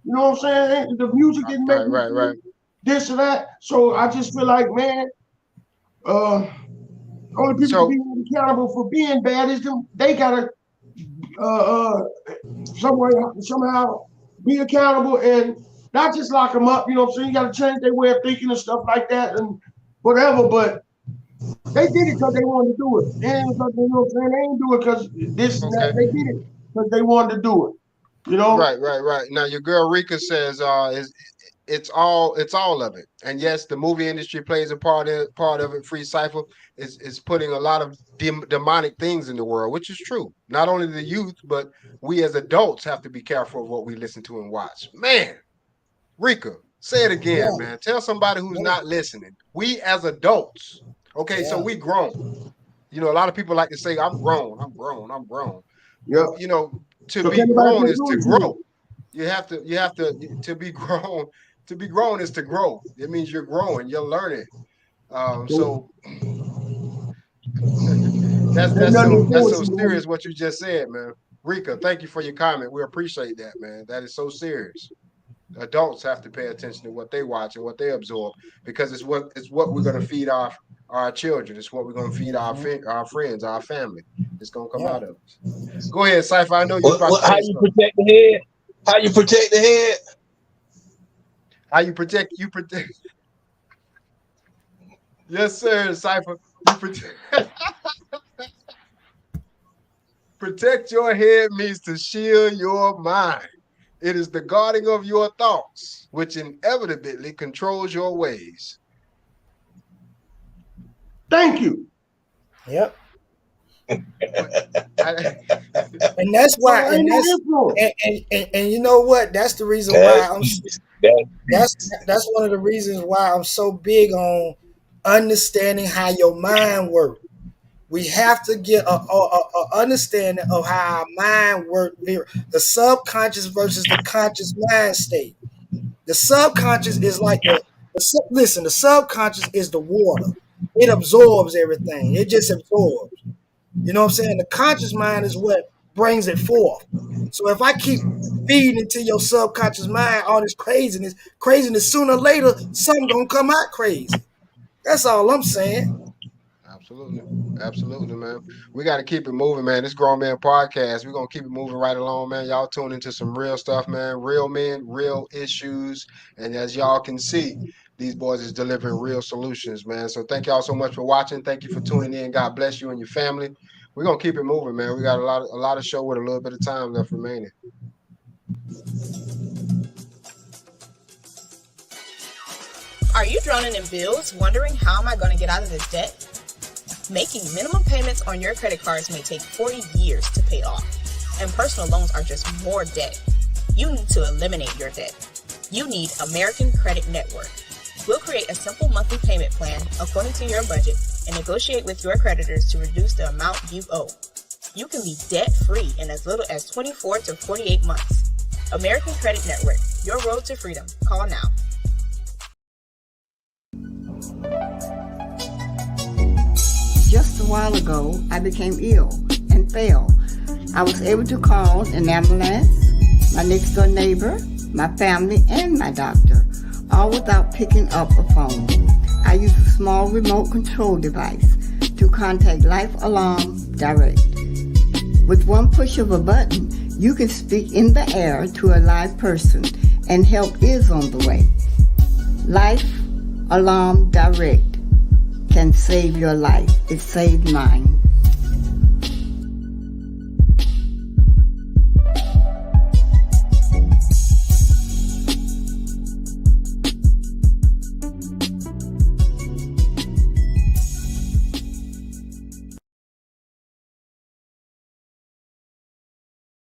You know what I'm saying? The music didn't make me do this or that. So I just feel like, man, only people being accountable for being bad is them. They gotta somehow be accountable and not just lock them up. You know what I'm saying? You gotta change their way of thinking and stuff like that and whatever. But they did it because they wanted to do it. And you know what I'm saying? They ain't do it because this and that. They did it because they wanted to do it. You know? Right. Now your girl Rika says it's all of it. And yes, the movie industry plays a part of it. Free Cypher is putting a lot of demonic things in the world, which is true. Not only the youth, but we as adults have to be careful of what we listen to and watch. Man, Rika, say it again, man. Tell somebody who's not listening. We as adults, okay, so we grown. You know, a lot of people like to say, I'm grown. Yeah. You know, to be grown is to grow. You have to be grown. To be grown is to grow. It means you're growing, you're learning. So that's so serious what you just said, man. Rika, thank you for your comment. We appreciate that, man. That is so serious. Adults have to pay attention to what they watch and what they absorb because it's what we're gonna feed our children. It's what we're gonna feed our friends, our family. It's gonna come out of us. Go ahead, Cypher. I know you're about to say how you protect the head? How you protect the head? How you protect? Yes, sir, Cypher. You protect your head means to shield your mind. It is the guarding of your thoughts, which inevitably controls your ways. Thank you. Yep. And that's why, and you know what? That's the reason why that's one of the reasons why I'm so big on understanding how your mind works. We have to get a understanding of how our mind works. The subconscious versus the conscious mind state. The subconscious is like the subconscious is the water. It absorbs everything. It just absorbs. You know what I'm saying? The conscious mind is what brings it forth. So if I keep feeding into your subconscious mind all this craziness. Craziness, sooner or later, something gonna come out crazy. That's all I'm saying. Absolutely. Absolutely, man. We got to keep it moving, man. This Grown Man Podcast, we're going to keep it moving right along, man. Y'all tune into some real stuff, man. Real men, real issues. And as y'all can see, these boys is delivering real solutions, man. So thank y'all so much for watching. Thank you for tuning in. God bless you and your family. We're going to keep it moving, man. We got a lot of show with a little bit of time left remaining. Are you drowning in bills, wondering how am I going to get out of this debt? Making minimum payments on your credit cards may take 40 years to pay off, and personal loans are just more debt. You need to eliminate your debt. You need American Credit Network. We'll create a simple monthly payment plan according to your budget and negotiate with your creditors to reduce the amount you owe. You can be debt-free in as little as 24 to 48 months. American Credit Network, your road to freedom. Call now. Just a while ago, I became ill and fell. I was able to call an ambulance, my next door neighbor, my family, and my doctor, all without picking up a phone. I used a small remote control device to contact Life Alarm Direct. With one push of a button, you can speak in the air to a live person, and help is on the way. Life Alarm Direct can save your life. It saved mine.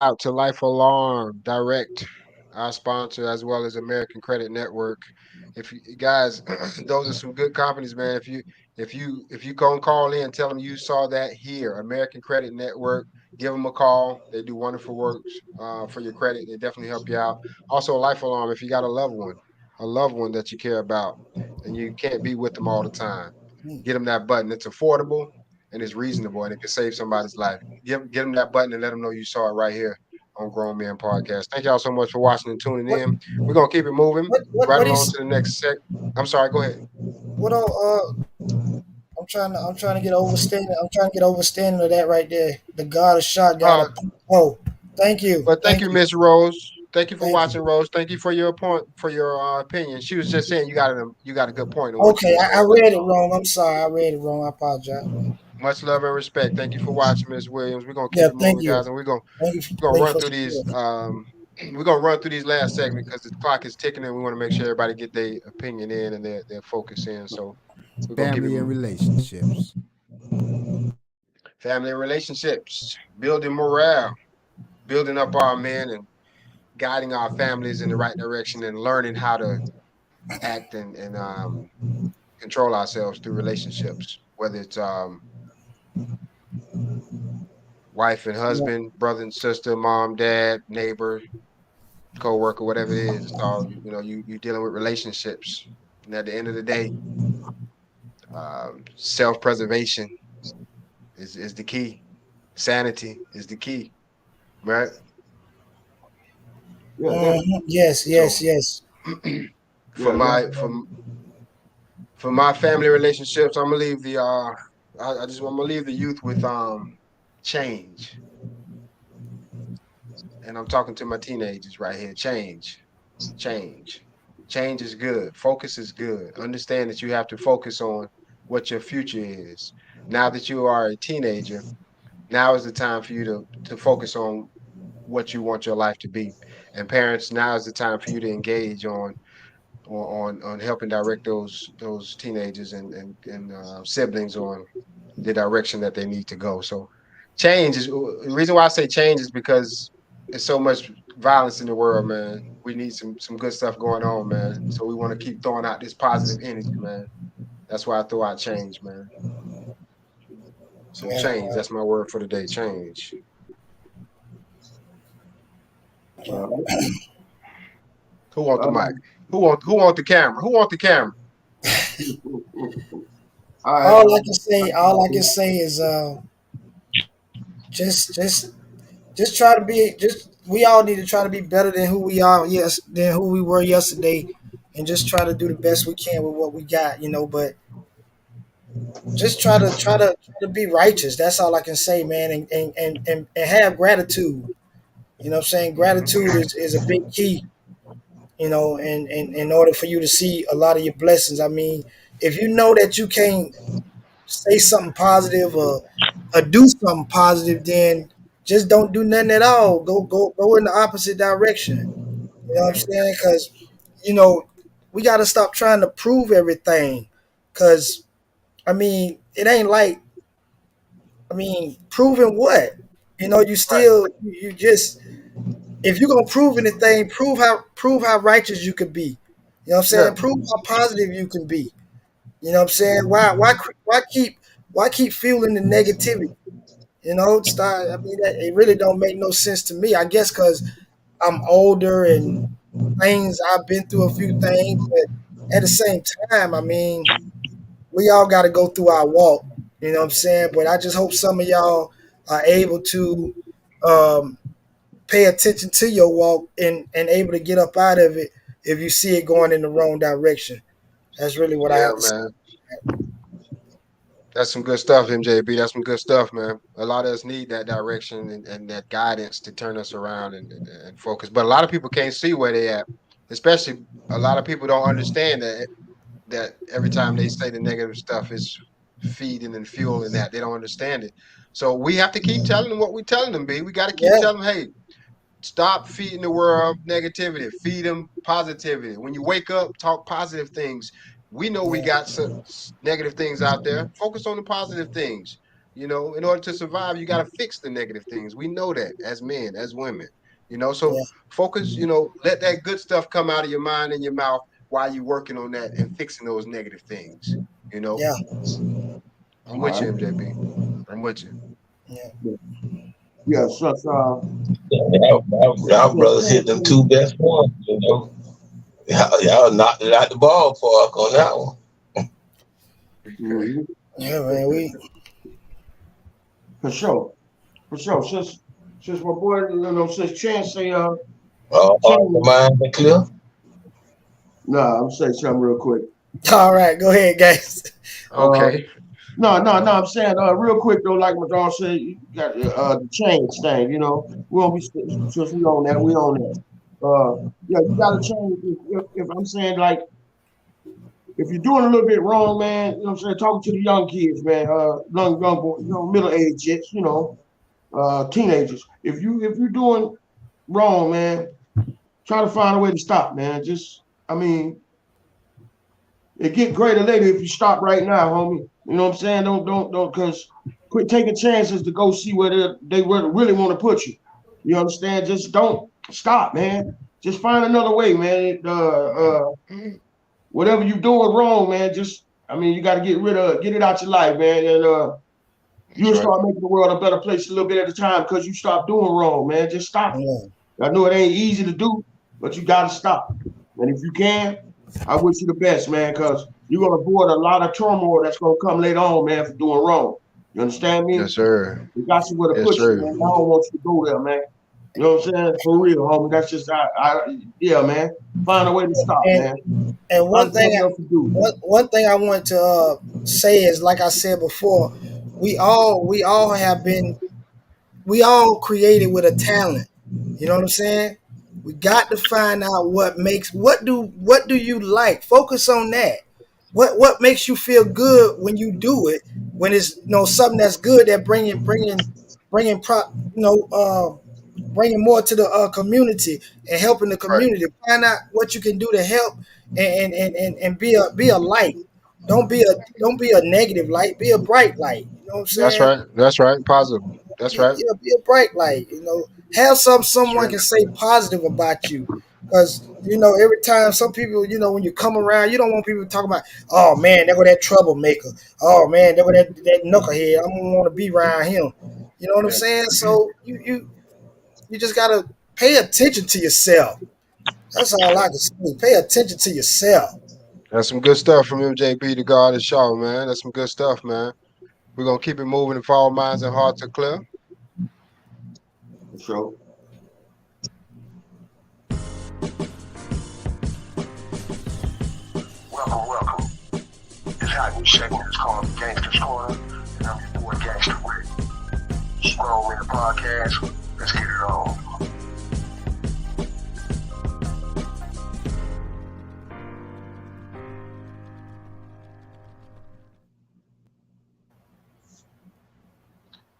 Out to Life Alarm Direct, our sponsor, as well as American Credit Network. If you guys, those are some good companies, man. If you go and call in, tell them you saw that here, American Credit Network. Give them a call. They do wonderful work for your credit. They definitely help you out. Also, Life Alarm. If you got a loved one that you care about, and you can't be with them all the time, get them that button. It's affordable and it's reasonable, and it can save somebody's life. Give them that button and let them know you saw it right here on Grown Man Podcast. Thank y'all so much for watching and tuning in. We're gonna keep it moving right along to the next sec. I'm sorry, go ahead. What I'm trying to get overstanding. I'm trying to get overstanding of that right there. The Godausar got a thank you. Well, thank you, Miss Rose. Thank you for watching, Rose. Thank you for your opinion. She was just saying you got a good point. Okay, I read it wrong. I'm sorry. I read it wrong. I apologize. Much love and respect. Thank you for watching, Ms. Williams. We're gonna keep it thank moving, you. guys, and we're gonna run through these. We're gonna run through these last segments because the clock is ticking, and we want to make sure everybody get their opinion in and their focus in. So we're gonna keep it Family and moving. relationships. Family and relationships, building morale, building up our men, and guiding our families in the right direction, and learning how to act and control ourselves through relationships, whether it's wife and husband, brother and sister, mom, dad, neighbor, co-worker, whatever it is. It's all, you're dealing with relationships. And at the end of the day, self-preservation is the key. Sanity is the key, right? Yes. For my family relationships, I'm gonna leave the I'm gonna leave the youth with change. And I'm talking to my teenagers right here. Change is good. Focus is good. Understand that you have to focus on what your future is. Now that you are a teenager, now is the time for you to focus on what you want your life to be. And parents, now is the time for you to engage on helping direct those teenagers and siblings on the direction that they need to go. So change is the reason why I say change is because there's so much violence in the world, man. We need some good stuff going on, man. So we want to keep throwing out this positive energy, man. That's why I throw out change, man. So change, that's my word for the day, change. Who want the mic? Who want the camera? Who want the camera? All I can say is just try to be we all need to try to be better than who we are, than who we were yesterday, and just try to do the best we can with what we got, But just try to be righteous. That's all I can say, man, and have gratitude. You know what I'm saying? Gratitude is a big key, and in order for you to see a lot of your blessings. I mean, if you know that you can't say something positive or do something positive, then just don't do nothing at all. Go in the opposite direction. You know what I'm saying? Because we got to stop trying to prove everything. Because I mean, it ain't like proving what? You still you just if you're gonna prove anything, prove how righteous you could be. You know what I'm saying? Prove how positive you can be. You know what I'm saying? Why keep fueling the negativity? Start. I mean, it really don't make no sense to me. I guess because I'm older and things I've been through a few things, but at the same time, I mean, we all got to go through our walk. You know what I'm saying? But I just hope some of y'all are able to um, pay attention to your walk and able to get up out of it if you see it going in the wrong direction. That's really what I Yeah, have to say. man. That's some good stuff, MJB. That's some good stuff, man. A lot of us need that direction and that guidance to turn us around and focus. But a lot of people can't see where they at. Especially a lot of people don't understand that every time they say the negative stuff is feeding and fueling that. They don't understand it. So we have to keep telling them what we're telling them, B. We got to keep Yeah, telling them, hey, stop feeding the world negativity. Feed them positivity. When you wake up, talk positive things. We know we yeah, got some negative things out there. Focus on the positive things. In order to survive, you got to fix the negative things. We know that as men, as women. So yeah, focus. Let that good stuff come out of your mind and your mouth while you're working on that and fixing those negative things. You know, yeah, I'm All with you, right. MJB. I'm with you. yeah. Yeah, such Y'all brothers hit them two best ones, Y'all knocked it out the ballpark on that one. Mhm. Yeah, man. For sure. For sure. Since my boy, since Chance say The change. mind are clear. Nah, I'm saying something real quick. All right, go ahead, guys. Uh Okay. no, I'm saying real quick though, like my dog said, you got the change thing, We don't be since we on that, we on that. Yeah, you gotta change if I'm saying like if you're doing a little bit wrong, man, you know what I'm saying, talking to the young kids, man, young boy, middle age jits, teenagers. If you're doing wrong, man, try to find a way to stop, man. I mean, it get greater later if you stop right now, homie. You know what I'm saying? Don't, because quit taking chances to go see where they really want to put you. You understand? Just don't stop, man. Just find another way, man. Whatever you doing wrong, man. You got to get it out your life, man, and That's you'll right. start making the world a better place a little bit at a time because you stop doing wrong, man. Just stop it. Yeah, I know it ain't easy to do, but you got to stop. And if you can, I wish you the best, man, because you're going to avoid a lot of turmoil that's going to come later on, man, for doing wrong. You understand me? Yes, sir. You got somewhere to Yes, push you, sir. man. I don't want you to go there, man. You know what I'm saying? For real, homie. That's just, yeah, man. Find a way to stop, and man. and Find something else to do. one thing I want to say is, like I said before, we all created with a talent. You know what I'm saying? We got to find out what do you like? Focus on that. What makes you feel good when you do it? When it's something that's good that bringing pro bringing more to the community and helping the Right. community. Find out what you can do to help and be a light. Don't be a negative light. Be a bright light. You know what I'm That's saying? right. That's right. Positive. That's right. Be a bright light. Have That's someone right. can say positive about you. Because every time some people, when you come around, you don't want people talking about, oh man, there go that troublemaker. Oh man, there go that knucklehead. I don't want to be around him. You know what I'm Yeah. saying? So you just gotta pay attention to yourself. That's all I can say. Pay attention to yourself. That's some good stuff from MJB The Godausar, man. That's some good stuff, man. We're gonna keep it moving if all minds and hearts are clear. For sure. Welcome. It's hot new segment. It's called Gangster's Corner, and I'm your boy Gangster Rick. Scroll in the podcast. Let's get it on.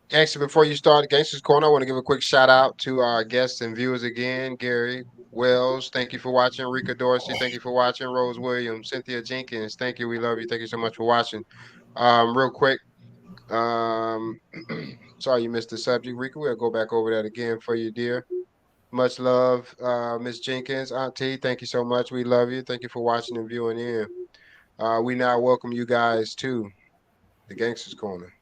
Gangster, before you start Gangster's Corner, I want to give a quick shout out to our guests and viewers again. Gary Wells, thank you for watching. Rika Dorsey, thank you for watching. Rose Williams, Cynthia Jenkins, thank you. We love you. Thank you so much for watching. Real quick, sorry you missed the subject, Rika. We'll go back over that again for you, dear. Much love, Miss Jenkins, Auntie. Thank you so much. We love you. Thank you for watching and viewing in. We now welcome you guys to the Gangster's Corner.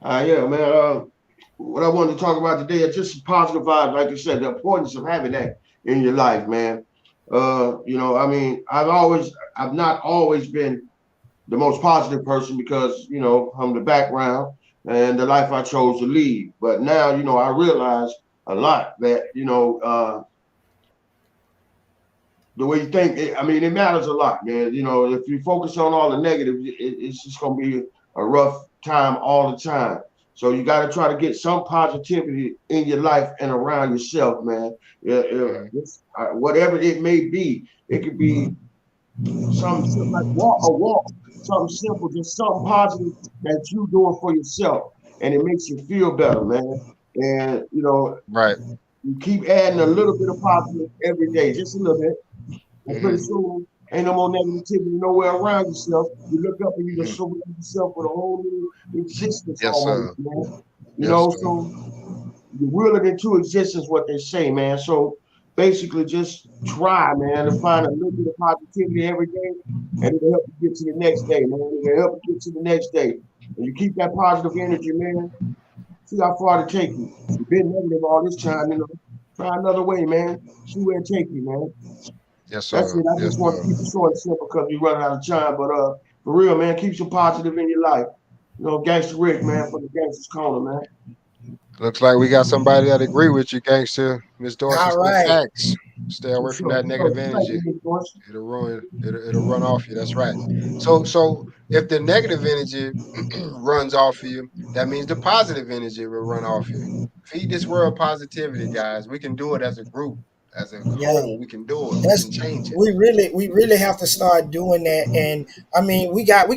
Yeah, man. What I wanted to talk about today is just positive vibes, like you said, the importance of having that in your life, man. You know, I mean, I've not always been the most positive person because, you know, I'm the background and the life I chose to lead. But now, you know, I realize a lot that, you know, the way you think, it matters a lot, man. You know, if you focus on all the negatives, it's just going to be a rough time all the time. So you got to try to get some positivity in your life and around yourself, man. Whatever it may be, it could be something like a walk, something simple, just something positive that you doing for yourself, and it makes you feel better, man. And you know, right? You keep adding a little bit of positive every day, just a little bit, and pretty soon ain't no more negativity nowhere around yourself. You look up and you just surround yourself with a whole new existence, almost, man. You know, so you will it into existence, what they say, man. So basically, just try, man, to find a little bit of positivity every day, and it'll help you get to the next day, man. It'll help you get to the next day, and you keep that positive energy, man. See how far it take you. You've been negative all this time, you know. Try another way, man. See where it take you, man. Yes, sir. That's it. I just want to keep it short and simple because we run out of time. But for real, man, keep some positive in your life. You know, Gangster Rick, man, for the Gangster's Corner, man. Looks like we got somebody that agree with you, Gangster. Miss Dorsey, All right. facts. Stay away from that negative energy. It'll run off you. That's right. So if the negative energy runs off of you, that means the positive energy will run off you. Feed this world positivity, guys. We can do it as a group, as a whole. We can do it. We can change it. We really have to start doing that. And I mean, we got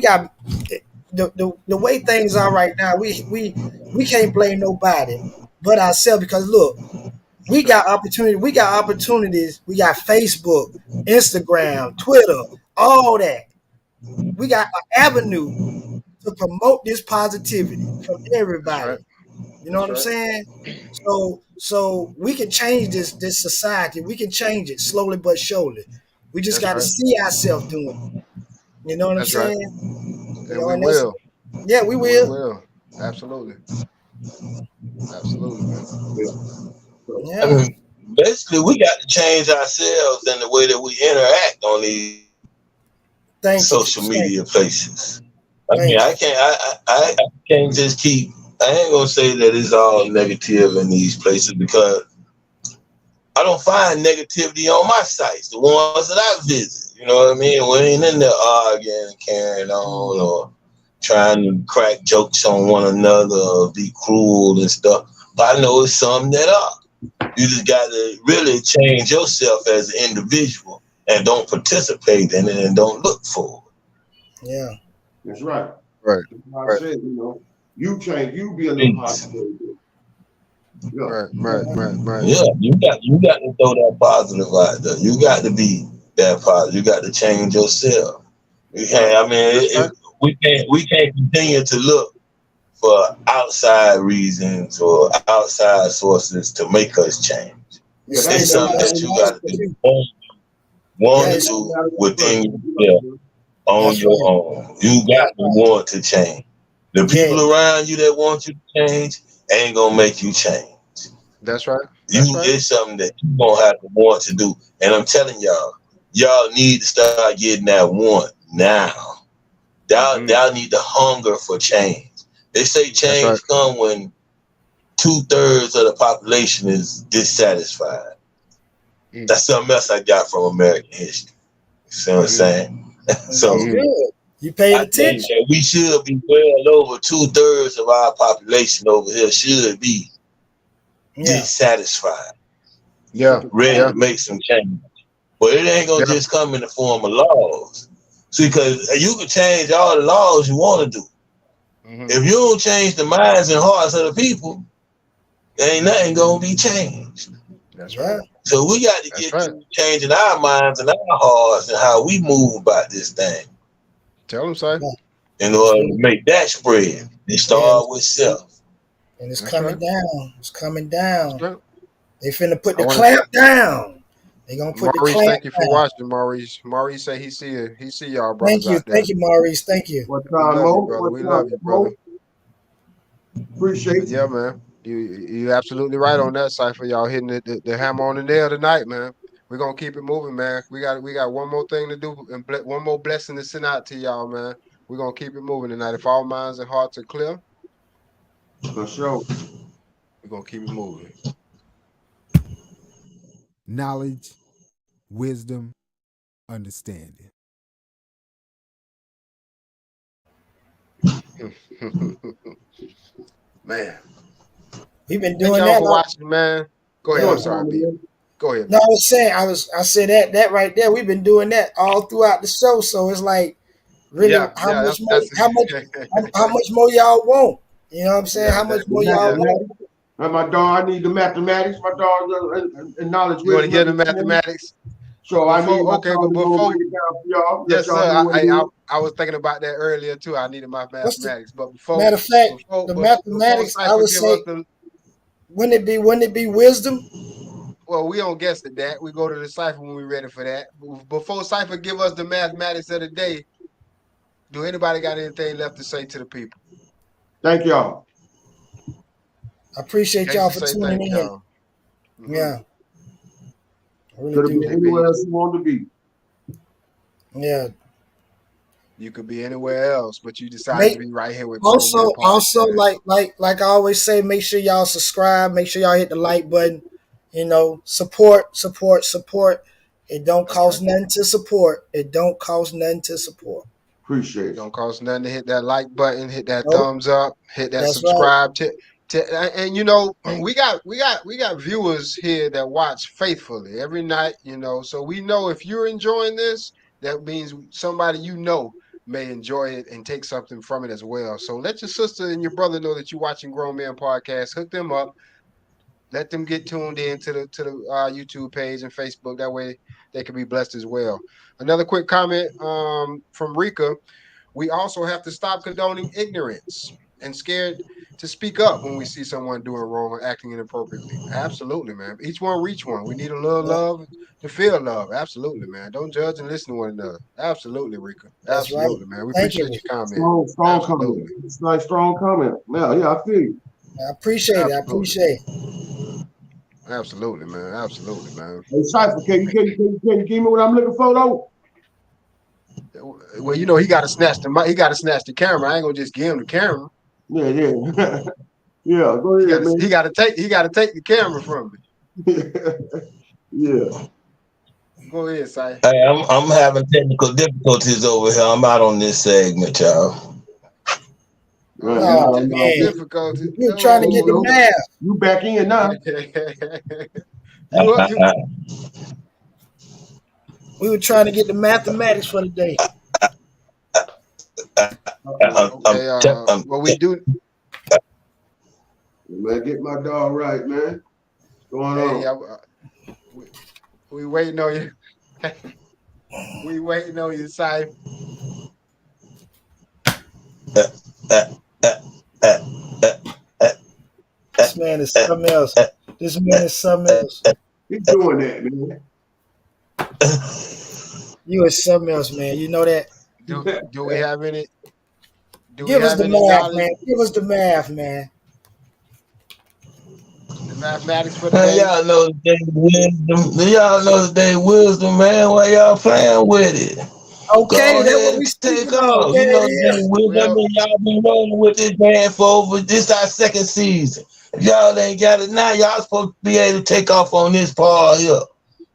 the way things are right now. We can't blame nobody but ourselves because look, we got opportunity. We got opportunities. We got Facebook, Instagram, Twitter, all that. We got an avenue to promote this positivity from everybody. You know what I'm saying? So we can change this society. We can change it slowly but surely. We just got to see ourselves doing it. You know what I'm saying? And we will. Yeah, we will. We will. Absolutely. Absolutely, man. I mean, basically, we got to change ourselves and the way that we interact on these social media places. I mean, I can't just keep. I ain't gonna say that it's all negative in these places because I don't find negativity on my sites, the ones that I visit. You know what I mean? We ain't in there arguing and carrying on or trying to crack jokes on one another or be cruel and stuff. But I know it's some that are. You just got to really change yourself as an individual and don't participate in it and don't look for it. Yeah. That's right. Right. Like I said, you know, you change, you be a little positive. Yeah. Right. Yeah, you got to throw that positive out there. You got to be that positive. You got to change yourself. You can't, I mean, we can't continue to look for outside reasons or outside sources to make us change. It's something that you got to do. Want to do within yourself on your own. You got to want to change. The people around you that want you to change ain't gonna make you change. That's right. It's something that you gonna have to want to do. And I'm telling y'all need to start getting that want now. Y'all need the hunger for change. They say change come when 2/3 of the population is dissatisfied. That's something else I got from American history. See what I'm saying? So That's good. You paid I think attention. that we should be well over 2/3 of our population over here should be dissatisfied. Ready to make some change. But it ain't gonna just come in the form of laws. See, because you can change all the laws you want to do. If you don't change the minds and hearts of the people, there ain't nothing gonna be changed. That's right. So we got to get to changing our minds and our hearts and how we move about this thing. Tell them, say. In order to make that spread, they start with self. And it's coming down. It's coming down. They finna put the clamp down. They gonna put Maurice, the clamp thank you for down. watching, Maurice. Maurice say he see y'all brothers out there. Thank you, Maurice. Thank you. What We time, love Mo? you, brother. What We time, love you, brother. Appreciate Yeah, man. You absolutely right on that, Cypher. Y'all hitting the hammer on the nail tonight, man. We're gonna keep it moving, man. We got one more thing to do and one more blessing to send out to y'all, man. We're gonna keep it moving tonight. If all minds and hearts are clear, For sure. We're gonna keep it moving. Knowledge, wisdom, understanding. Man. We've been Thank doing y'all that. for watching, man. Go ahead. I'm sorry, B. Go ahead. No, I was saying, I said that right there. We've been doing that all throughout the show. So it's like, really, how much more y'all want? You know what I'm saying? How much more y'all want? My dog, I need the mathematics. My dog and knowledge. You want to get the mathematics? So I need my okay, dog but to go before break it down for y'all. yes, Let y'all sir. know what it is. I was thinking about that earlier too. I needed my mathematics, but before Matter of fact, the mathematics, Cypher I would give say, us the, wouldn't it be wisdom? well, we don't guess at that. We go to the Cypher when we're ready for that. Before Cypher give us the mathematics of the day, do anybody got anything left to say to the people? Thank y'all. I appreciate y'all for tuning in. Y'all. Yeah. I really Could have do. been anywhere else you want to be. Yeah. You could be anywhere else, but you decided to be right here with Grown Also, Man Podcast. like I always say, make sure y'all subscribe. Make sure y'all hit the like button. You know, support. It don't cost nothing to support. It don't cost nothing to support. Appreciate it. Don't cost nothing to hit that like button, hit that thumbs up, hit that That's subscribe. And you know, we got viewers here that watch faithfully every night. You know, so we know if you're enjoying this, that means somebody you know may enjoy it and take something from it as well. So let your sister and your brother know that you're watching Grown Man Podcast. Hook them up. Let them get tuned in to the YouTube page and Facebook. That way they can be blessed as well. Another quick comment from Rika. We also have to stop condoning ignorance and scared to speak up when we see someone doing wrong or acting inappropriately. Absolutely, man. Each one reach one. We need a little love to feel love. Absolutely, man. Don't judge and listen to one another. Absolutely, Rika. That's right. Absolutely, man. We Thank appreciate you. your comment. Strong comment. It's like strong comment. Yeah, I feel you. I appreciate it. I appreciate it. Absolutely, man. Absolutely, man. Hey, Cypher, can you give me what I'm looking for, though? Well, you know, he got to snatch the camera. I ain't gonna just give him the camera. Yeah. Yeah, go ahead, man. He got to take the camera from me. Yeah. Go ahead, Si. Hey, I'm having technical difficulties over here. I'm out on this segment, y'all. Difficulties. You're trying to get the math. You back in now. We were trying to get the mathematics for the day. What we do. Man, get my dog right, man. What's going on? We waiting on you. We waiting on you, Si. This man is something else. This man is something else. He's doing that, man. You is something else, man. You know that. Do we have any? Give us the math, man. Give us the math, man. The mathematics for the day. Y'all know the day wisdom. Y'all know the day wisdom, man. Why y'all playing with it? Okay, that's what we speaking of. You know the day wisdom. Y'all been rolling with this band for over this our second season. If y'all ain't got it now, y'all supposed to be able to take off on this part here.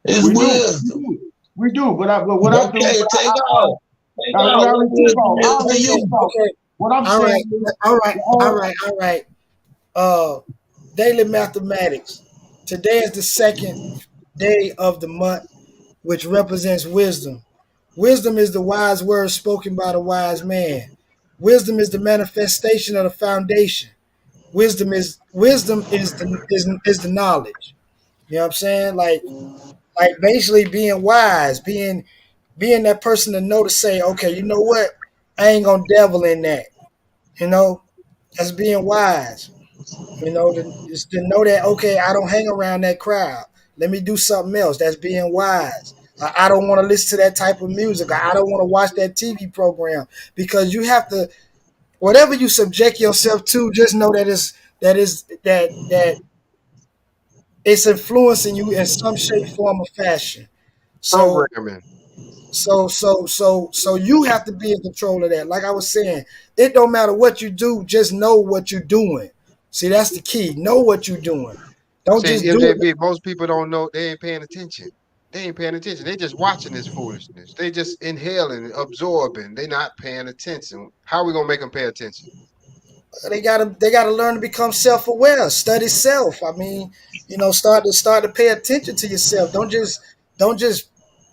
It's wisdom. We do, but what I'm doing, Okay, take off. Take what I off. take off, It's up to you. Okay. what I'm All right. saying is, All right. Daily mathematics. Today is the second day of the month, which represents wisdom. Wisdom is the wise word spoken by the wise man. Wisdom is the manifestation of the foundation. Wisdom is the knowledge. You know what I'm saying? Like basically being wise, being that person to know to say, okay, you know what? I ain't gonna devil in that. You know, that's being wise. You know, just to know that, okay, I don't hang around that crowd. Let me do something else. That's being wise. I don't want to listen to that type of music. I don't want to watch that TV program, because you have to, whatever you subject yourself to, just know that it's influencing you in some shape, form, or fashion. So Programming. so you have to be in control of that. Like I was saying, it don't matter what you do, just know what you're doing. See, that's the key. Know what you're doing. Don't See, just do it. MJB, most people don't know, they ain't paying attention. They ain't paying attention. They just watching this foolishness. They just inhaling, absorbing. They not paying attention. How are we gonna make them pay attention? They gotta learn to become self-aware, study self. I mean, start to pay attention to yourself. Don't just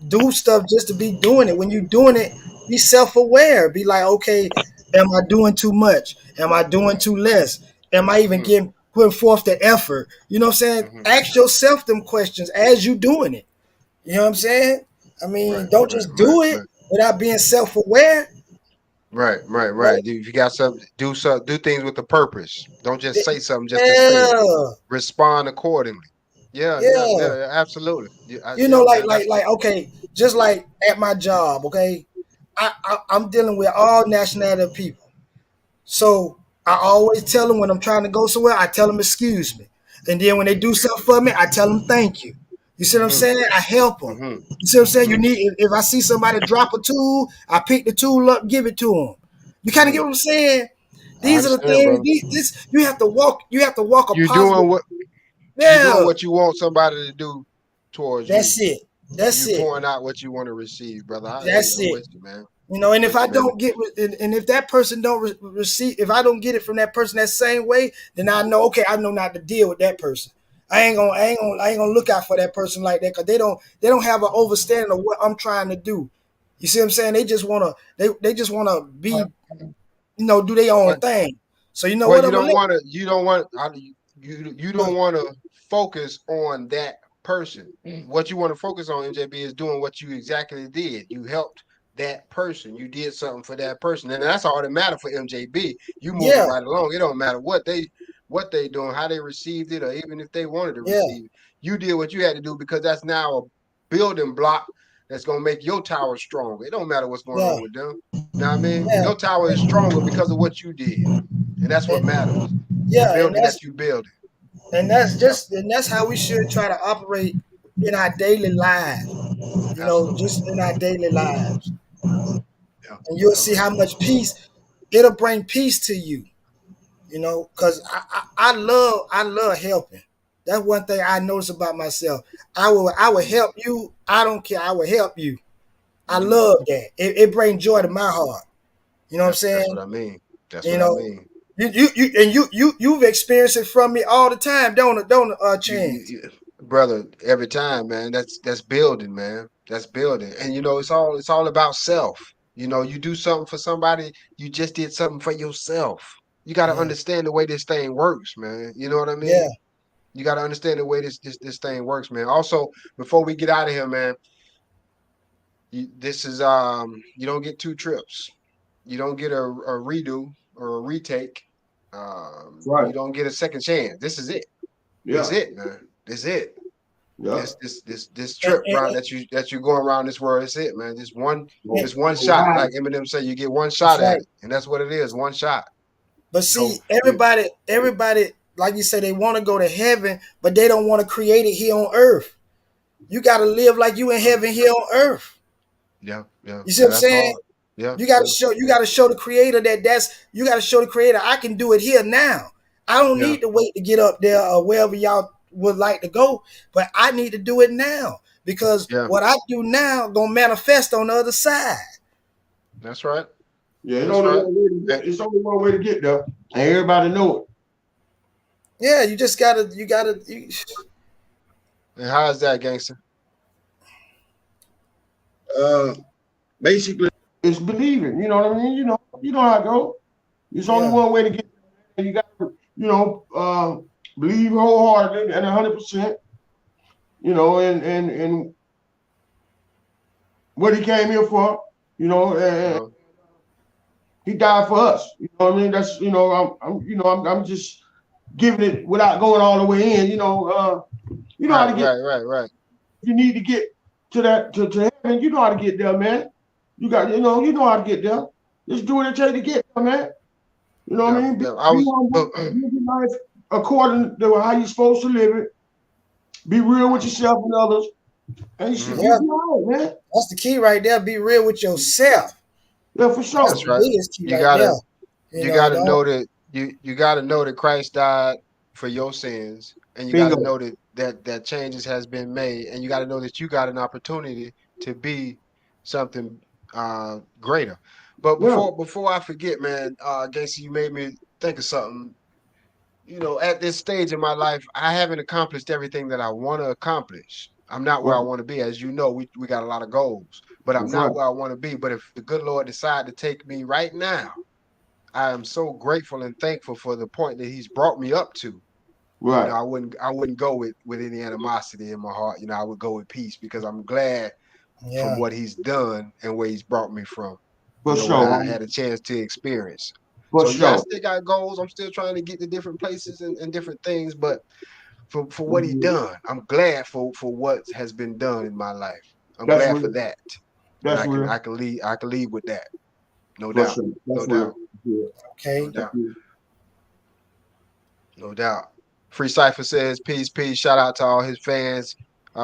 do stuff just to be doing it. When you're doing it, be self-aware. Be like, okay, am I doing too much? Am I doing too less? Am I even getting putting forth the effort? You know what I'm saying? Ask yourself them questions as you doing it. You know what I'm saying? I mean, don't just do it without being self-aware. Right. If you got something, do things with a purpose. Don't just say something just to say it. Yeah. Respond accordingly. Yeah. Absolutely. Like Man, that's okay, just like at my job, okay, I'm dealing with all nationality of people. So I always tell them when I'm trying to go somewhere, I tell them excuse me, and then when they do something for me, I tell them thank you. You see what I'm saying? I help them. You see what I'm saying? You need, if I see somebody drop a tool, I pick the tool up, give it to them. You kind of get what I'm saying? I These are the understand, things. bro. This you have to walk. You have to walk a You positive. doing what Yeah, you want somebody to do towards you. that's it. That's You it. pouring out what you want to receive, brother. That's I'm it. with you, man. And I'm if with I you, man. don't get, and if that person don't receive, if I don't get it from that person that same way, then I know, okay, I know not to deal with that person. I ain't gonna look out for that person like that, because they don't have an understanding of what I'm trying to do. You see what I'm saying? They just wanna be, do their own thing. So you know Well, what, I'm gonna let. you don't want to focus on that person. What you want to focus on, MJB, is doing what you exactly did. You helped that person. You did something for that person, and that's all that matters for MJB. You moving Yeah, right along. It don't matter what they doing, how they received it, or even if they wanted to yeah, receive it. You did what you had to do, because that's now a building block that's gonna make your tower stronger. It don't matter what's going yeah, on with them. You know what I mean? yeah, Your tower is stronger because of what you did. And that's what matters. The yeah, building that you building. and that's how we should try to operate in our daily lives. Absolutely. Just in our daily lives. Yeah. And you'll see how much peace it'll bring peace to you. Because I love helping. That's one thing I notice about myself. I will help you. I don't care. I will help you. I love that. It brings joy to my heart. You know what I'm That's saying? what I mean. That's You what I know, mean. you've experienced it from me all the time, don't Chance? Brother, every time, man. That's building, man. That's building. And it's all about self. You do something for somebody, you just did something for yourself. You got to Yeah, understand the way this thing works, man. You know what I yeah, mean? You got to understand the way this thing works, man. Also, before we get out of here, man, you don't get two trips. You don't get a redo or a retake. right. You don't get a second chance. This is it. This Yeah, it, man. This it. yeah. This and, trip and, round that you go around this world. It's it, man. and, This one shot. Like Eminem say, you get one that's shot at right. it, and that's what it is. One shot. But So see, everybody, like you say, they want to go to heaven, but they don't want to create it here on earth. You got to live like you in heaven here on earth. yeah. You see what I'm That's saying? hard. Yeah. You got to show the creator you got to show the creator I can do it here now. I don't Yeah. need to wait to get up there or wherever y'all would like to go, but I need to do it now. because what I do now gonna manifest on the other side. That's right. Yeah, it's only one way to get there, and everybody know it. Yeah, you just gotta. And how is that, gangster? Basically, it's believing. You know what I mean? You know how it go. There's only one way to get there. You got to, believe wholeheartedly and 100%. You know, and what he came here for. You know, and he died for us. You know what I mean? That's I'm just giving it without going all the way in. You know how to get right. You need to get to heaven. You know how to get there, man. You know how to get there. Just do what it takes to get there, man. You know what I mean? Be life according to how you're supposed to live it. Be real with yourself and others. And you should be all right, man. That's the key right there. Be real with yourself. Yeah, for sure. That's right. You gotta know that you gotta know that Christ died for your sins, and you gotta know that changes has been made, and you gotta know that you got an opportunity to be something greater. But before I forget, man, Gacy, you made me think of something. You know, at this stage in my life, I haven't accomplished everything that I want to accomplish. I'm not where I want to be. As you know, we got a lot of goals, but I'm not where I want to be. But if the good Lord decide to take me right now, I am so grateful and thankful for the point that He's brought me up to. Right. You know, I wouldn't go with any animosity in my heart. You know, I would go with peace because I'm glad from what He's done and where He's brought me from. For sure. What I had a chance to experience. I still got goals. I'm still trying to get to different places and different things. But for what He done, I'm glad for what has been done in my life. I'm glad for that. That's real. I can leave with that. No doubt. No doubt. Okay. No doubt. Free Cypher says, peace. Shout out to all his fans.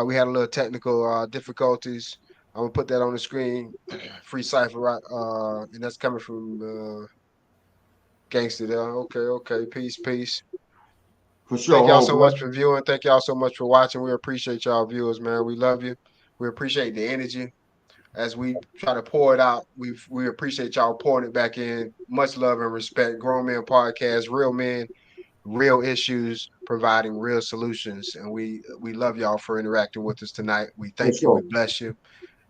We had a little technical difficulties. I'm gonna put that on the screen. Free Cypher, right? And that's coming from Gangster there. Okay. Peace. For sure. Thank y'all so much for viewing. Thank y'all so much for watching. We appreciate y'all viewers, man. We love you. We appreciate the energy as we try to pour it out. We appreciate y'all pouring it back in. Much love and respect. Grown Men Podcast, real men, real issues, providing real solutions. And we love y'all for interacting with us tonight. We thank you. We bless you.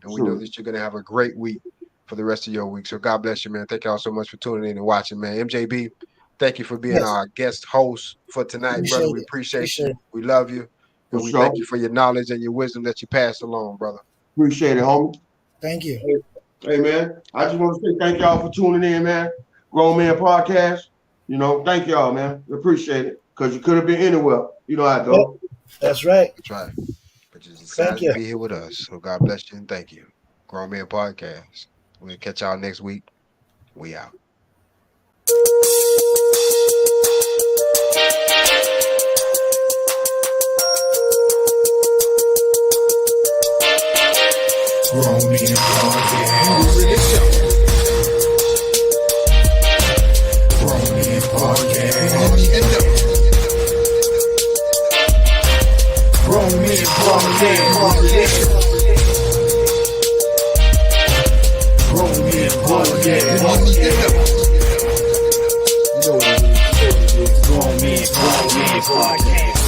And we know that you're going to have a great week for the rest of your week. So God bless you, man. Thank y'all so much for tuning in and watching, man. MJB, thank you for being our guest host for tonight, brother. We appreciate you. We love you. And we thank you for your knowledge and your wisdom that you passed along, brother. Appreciate it, homie. Thank you. Hey, man. I just want to say thank y'all for tuning in, man. Grown Man Podcast. You know, thank y'all, man. We appreciate it. Because you could have been anywhere. You know how it goes. That's right. That's right. But you decided to be here with us. So God bless you and thank you. Grown Man Podcast. We'll catch y'all next week. We out. Grown Men Podcast. Grown Men Podcast. Grown Men Podcast. Grown Men Podcast. Grown Men Podcast.